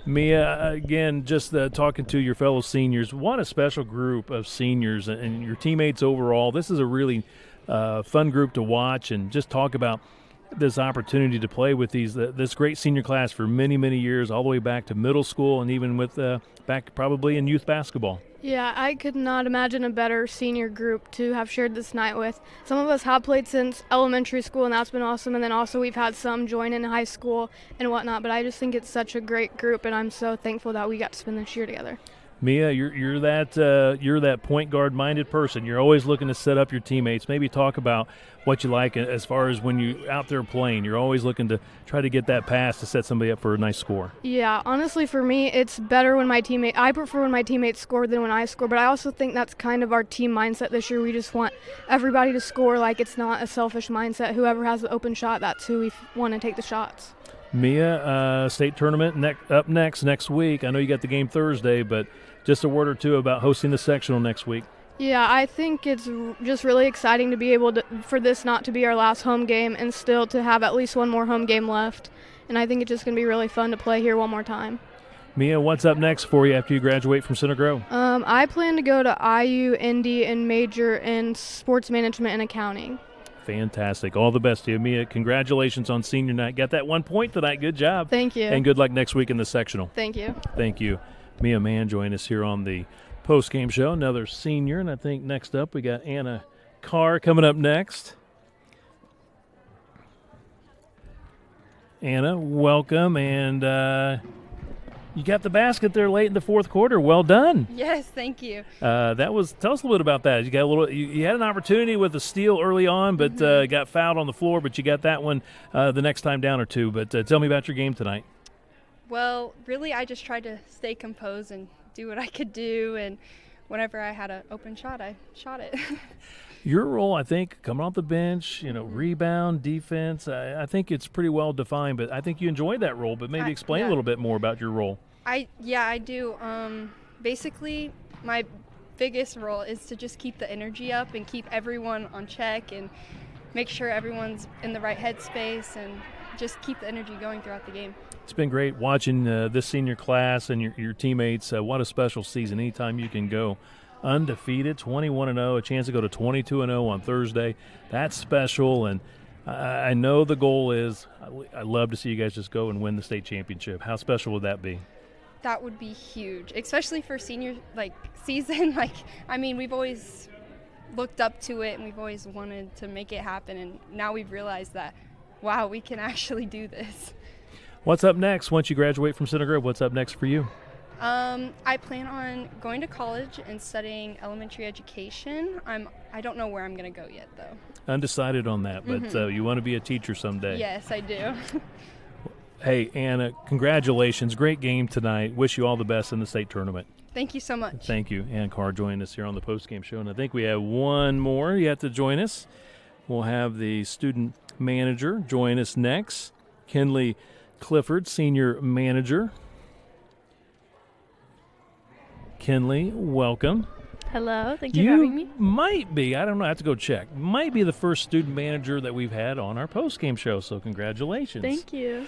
Mia, again, just talking to your fellow seniors, what a special group of seniors and your teammates overall. This is a really fun group to watch, and just talk about this opportunity to play with this great senior class for many, many years, all the way back to middle school and even with back probably in youth basketball. Yeah, I could not imagine a better senior group to have shared this night with. Some of us have played since elementary school, and that's been awesome, and then also we've had some join in high school and whatnot, but I just think it's such a great group, and I'm so thankful that we got to spend this year together. Mia, you're that point guard minded person. You're always looking to set up your teammates. Maybe talk about what you like as far as when you out there playing. You're always looking to try to get that pass to set somebody up for a nice score. Yeah, honestly, for me, it's better when I prefer when my teammates score than when I score. But I also think that's kind of our team mindset this year. We just want everybody to score. Like, it's not a selfish mindset. Whoever has the open shot, that's who we want to take the shots. Mia, state tournament up next week. I know you got the game Thursday, but just a word or two about hosting the sectional next week. Yeah, I think it's just really exciting to be able to, for this not to be our last home game and still to have at least one more home game left. And I think it's just going to be really fun to play here one more time. Mia, what's up next for you after you graduate from Center Grove? I plan to go to IU, Indy, and major in sports management and accounting. Fantastic. All the best to you, Mia. Congratulations on senior night. Got that 1 point tonight. Good job. Thank you. And good luck next week in the sectional. Thank you. Thank you. Mia Mann joined us here on the post-game show, another senior. And I think next up we got Anna Carr coming up next. Anna, welcome. And you got the basket there late in the fourth quarter. Well done. Yes, tell us a little bit about that. You had an opportunity with a steal early on, but got fouled on the floor, but you got that one the next time down or two. But tell me about your game tonight. Well, really, I just tried to stay composed and do what I could do, and whenever I had an open shot, I shot it. Your role, I think, coming off the bench, rebound, defense, I think it's pretty well defined, but I think you enjoyed that role. But maybe explain a little bit more about your role. I do. Basically, my biggest role is to just keep the energy up and keep everyone on check and make sure everyone's in the right headspace and just keep the energy going throughout the game. It's been great watching this senior class and your teammates. What a special season. Anytime you can go undefeated, 21-0, a chance to go to 22-0 on Thursday. That's special, and I know the goal is I'd love to see you guys just go and win the state championship. How special would that be? That would be huge, especially for senior season. We've always looked up to it and we've always wanted to make it happen, and now we've realized that, wow, we can actually do this. What's up next once you graduate from Center Grove? What's up next for you? I plan on going to college and studying elementary education. I don't know where I'm going to go yet, though. Undecided on that, but you want to be a teacher someday. Yes, I do. Hey, Anna, congratulations. Great game tonight. Wish you all the best in the state tournament. Thank you so much. Thank you. Ann Carr joining us here on the postgame show, and I think we have one more yet to join us. We'll have the student manager join us next, Kinley Clifford, senior manager. Kinley, welcome. Hello, thank you for having me. You might be, I don't know, I have to go check, might be the first student manager that we've had on our post-game show, so congratulations. Thank you.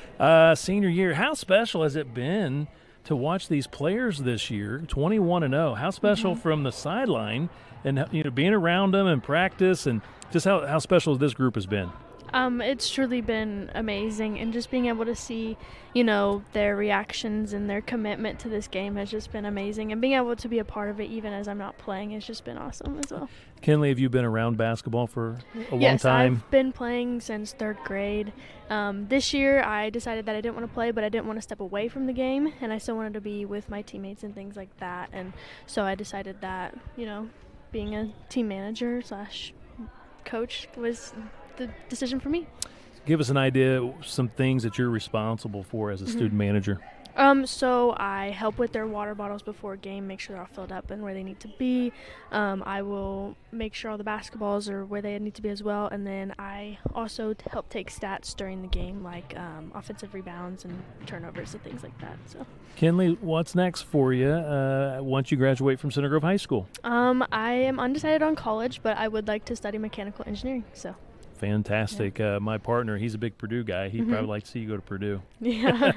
Senior year, how special has it been to watch these players this year, 21-0? How special from the sideline and being around them and practice, and just how special this group has been? It's truly been amazing, and just being able to see, their reactions and their commitment to this game has just been amazing, and being able to be a part of it even as I'm not playing has just been awesome as well. Kinley, have you been around basketball for a long Yes, time? I've been playing since 3rd grade. This year I decided that I didn't want to play, but I didn't want to step away from the game, and I still wanted to be with my teammates and things like that, and so I decided that, being a team manager / coach was the decision for me. Give us an idea, some things that you're responsible for as a student manager. So I help with their water bottles before a game, make sure they're all filled up and where they need to be. I will make sure all the basketballs are where they need to be as well, and then I also help take stats during the game, like offensive rebounds and turnovers and things like that. So, Kinley, what's next for you once you graduate from Center Grove High School? I am undecided on college, but I would like to study mechanical engineering. So. Fantastic. Yeah. My partner, he's a big Purdue guy. He'd probably like to see you go to Purdue. Yeah.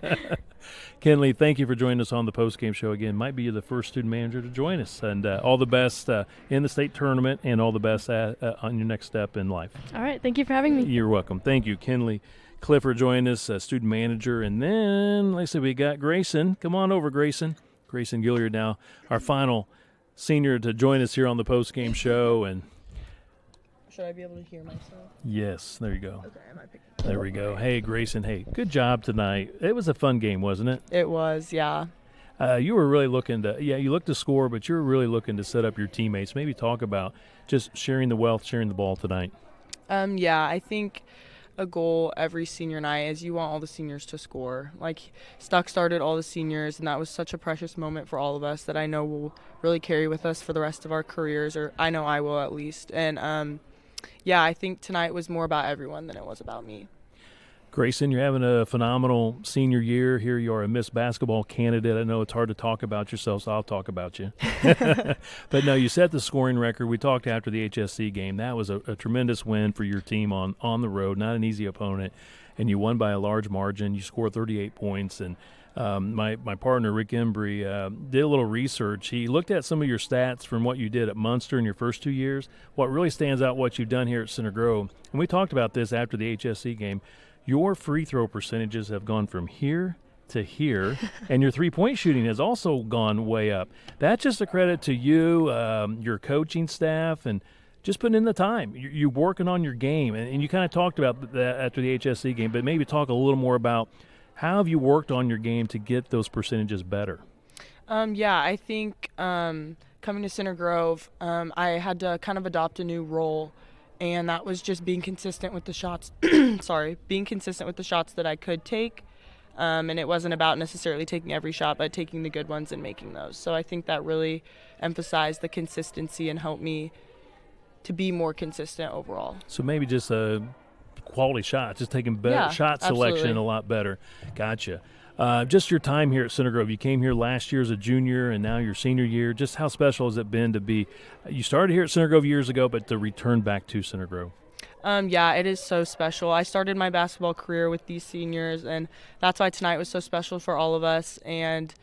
Kinley, thank you for joining us on the postgame show again. Might be the first student manager to join us. And all the best in the state tournament, and all the best on your next step in life. All right. Thank you for having me. You're welcome. Thank you. Kinley Clifford joined us, student manager. And then, like I said, we got Grayson. Come on over, Grayson. Grayson Gilliard now, our final senior to join us here on the postgame show. And should I be able to hear myself? Yes, there you go. Okay, I might pick. There we go. Hey, Grayson, good job tonight. It was a fun game, wasn't it? It was, yeah. You were really looking to, you looked to score, but you were really looking to set up your teammates. Maybe talk about just sharing the wealth, sharing the ball tonight. Yeah, I think a goal every senior night is you want all the seniors to score. Like, Stuck started all the seniors, and that was such a precious moment for all of us that I know will really carry with us for the rest of our careers, or I know I will at least. And, yeah, I think tonight was more about everyone than it was about me. Grayson, you're having a phenomenal senior year. Here you are, a Miss Basketball candidate. I know it's hard to talk about yourself, so I'll talk about you. But no, you set the scoring record. We talked after the HSC game. That was a tremendous win for your team on the road, not an easy opponent. And you won by a large margin. You scored 38 points. And my partner, Rick Embry, did a little research. He looked at some of your stats from what you did at Munster in your first 2 years. What really stands out, what you've done here at Center Grove, and we talked about this after the HSC game, your free throw percentages have gone from here to here, and your three-point shooting has also gone way up. That's just a credit to you, your coaching staff, and just putting in the time. You're working on your game, and you kind of talked about that after the HSC game, but maybe talk a little more about how have you worked on your game to get those percentages better? Yeah, I think coming to Center Grove, I had to kind of adopt a new role, and that was just being consistent with the shots. Being consistent with the shots that I could take. And it wasn't about necessarily taking every shot, but taking the good ones and making those. So I think that really emphasized the consistency and helped me to be more consistent overall. So maybe just a quality shot, just taking better shot selection absolutely. a lot better. Gotcha. Just your time here at Center Grove. You came here last year as a junior, and now your senior year. Just how special has it been to be? You started here at Center Grove years ago, but to return back to Center Grove. Yeah, it is so special. I started my basketball career with these seniors, and that's why tonight was so special for all of us. And,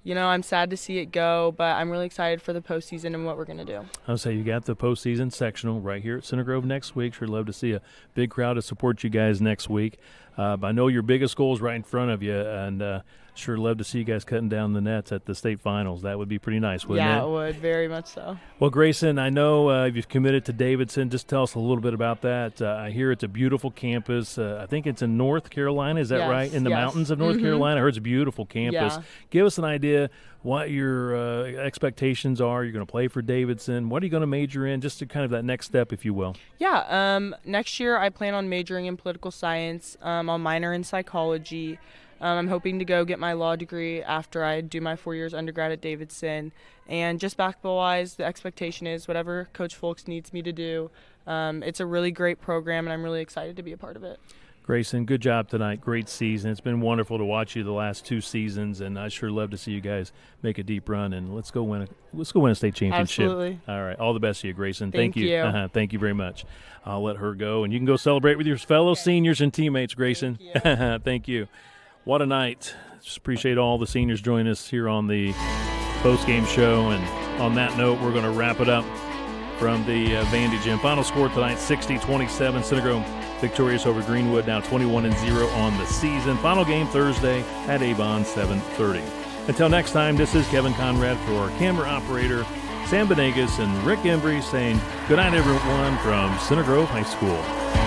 you know, I'm sad to see it go, but I'm really excited for the postseason and what we're going to do. I'll say you got the postseason sectional right here at Center Grove next week. Sure love to see a big crowd to support you guys next week. I know your biggest goal is right in front of you, and sure love to see you guys cutting down the nets at the state finals. That would be pretty nice, wouldn't it? Yeah, it would, very much so. Well, Grayson, I know you've committed to Davidson. Just tell us a little bit about that. I hear it's a beautiful campus. I think it's in North Carolina. Is that Yes, right? In the yes. mountains of North Carolina? I heard it's a beautiful campus. Yeah. Give us an idea what your expectations are. You're going to play for Davidson. What are you going to major in? Just to kind of that next step, if you will. Yeah, next year I plan on majoring in political science. I'll minor in psychology. I'm hoping to go get my law degree after I do my 4 years undergrad at Davidson. And just basketball-wise, the expectation is whatever Coach Folks needs me to do. It's a really great program, and I'm really excited to be a part of it. Grayson, good job tonight. Great season. It's been wonderful to watch you the last 2 seasons, and I sure love to see you guys make a deep run. And let's go win a state championship. Absolutely. All right. All the best to you, Grayson. Thank you. Thank you very much. I'll let her go, and you can go celebrate with your fellow seniors and teammates, Grayson. Thank you. What a night. Just appreciate all the seniors joining us here on the post-game show. And on that note, we're going to wrap it up from the Vandy Gym. Final score tonight, 60-27. Center Grove victorious over Greenwood, now 21-0 on the season. Final game Thursday at Avon, 7:30. Until next time, this is Kevin Conrad for our camera operator, Sam Benegas and Rick Embry saying good night, everyone, from Center Grove High School.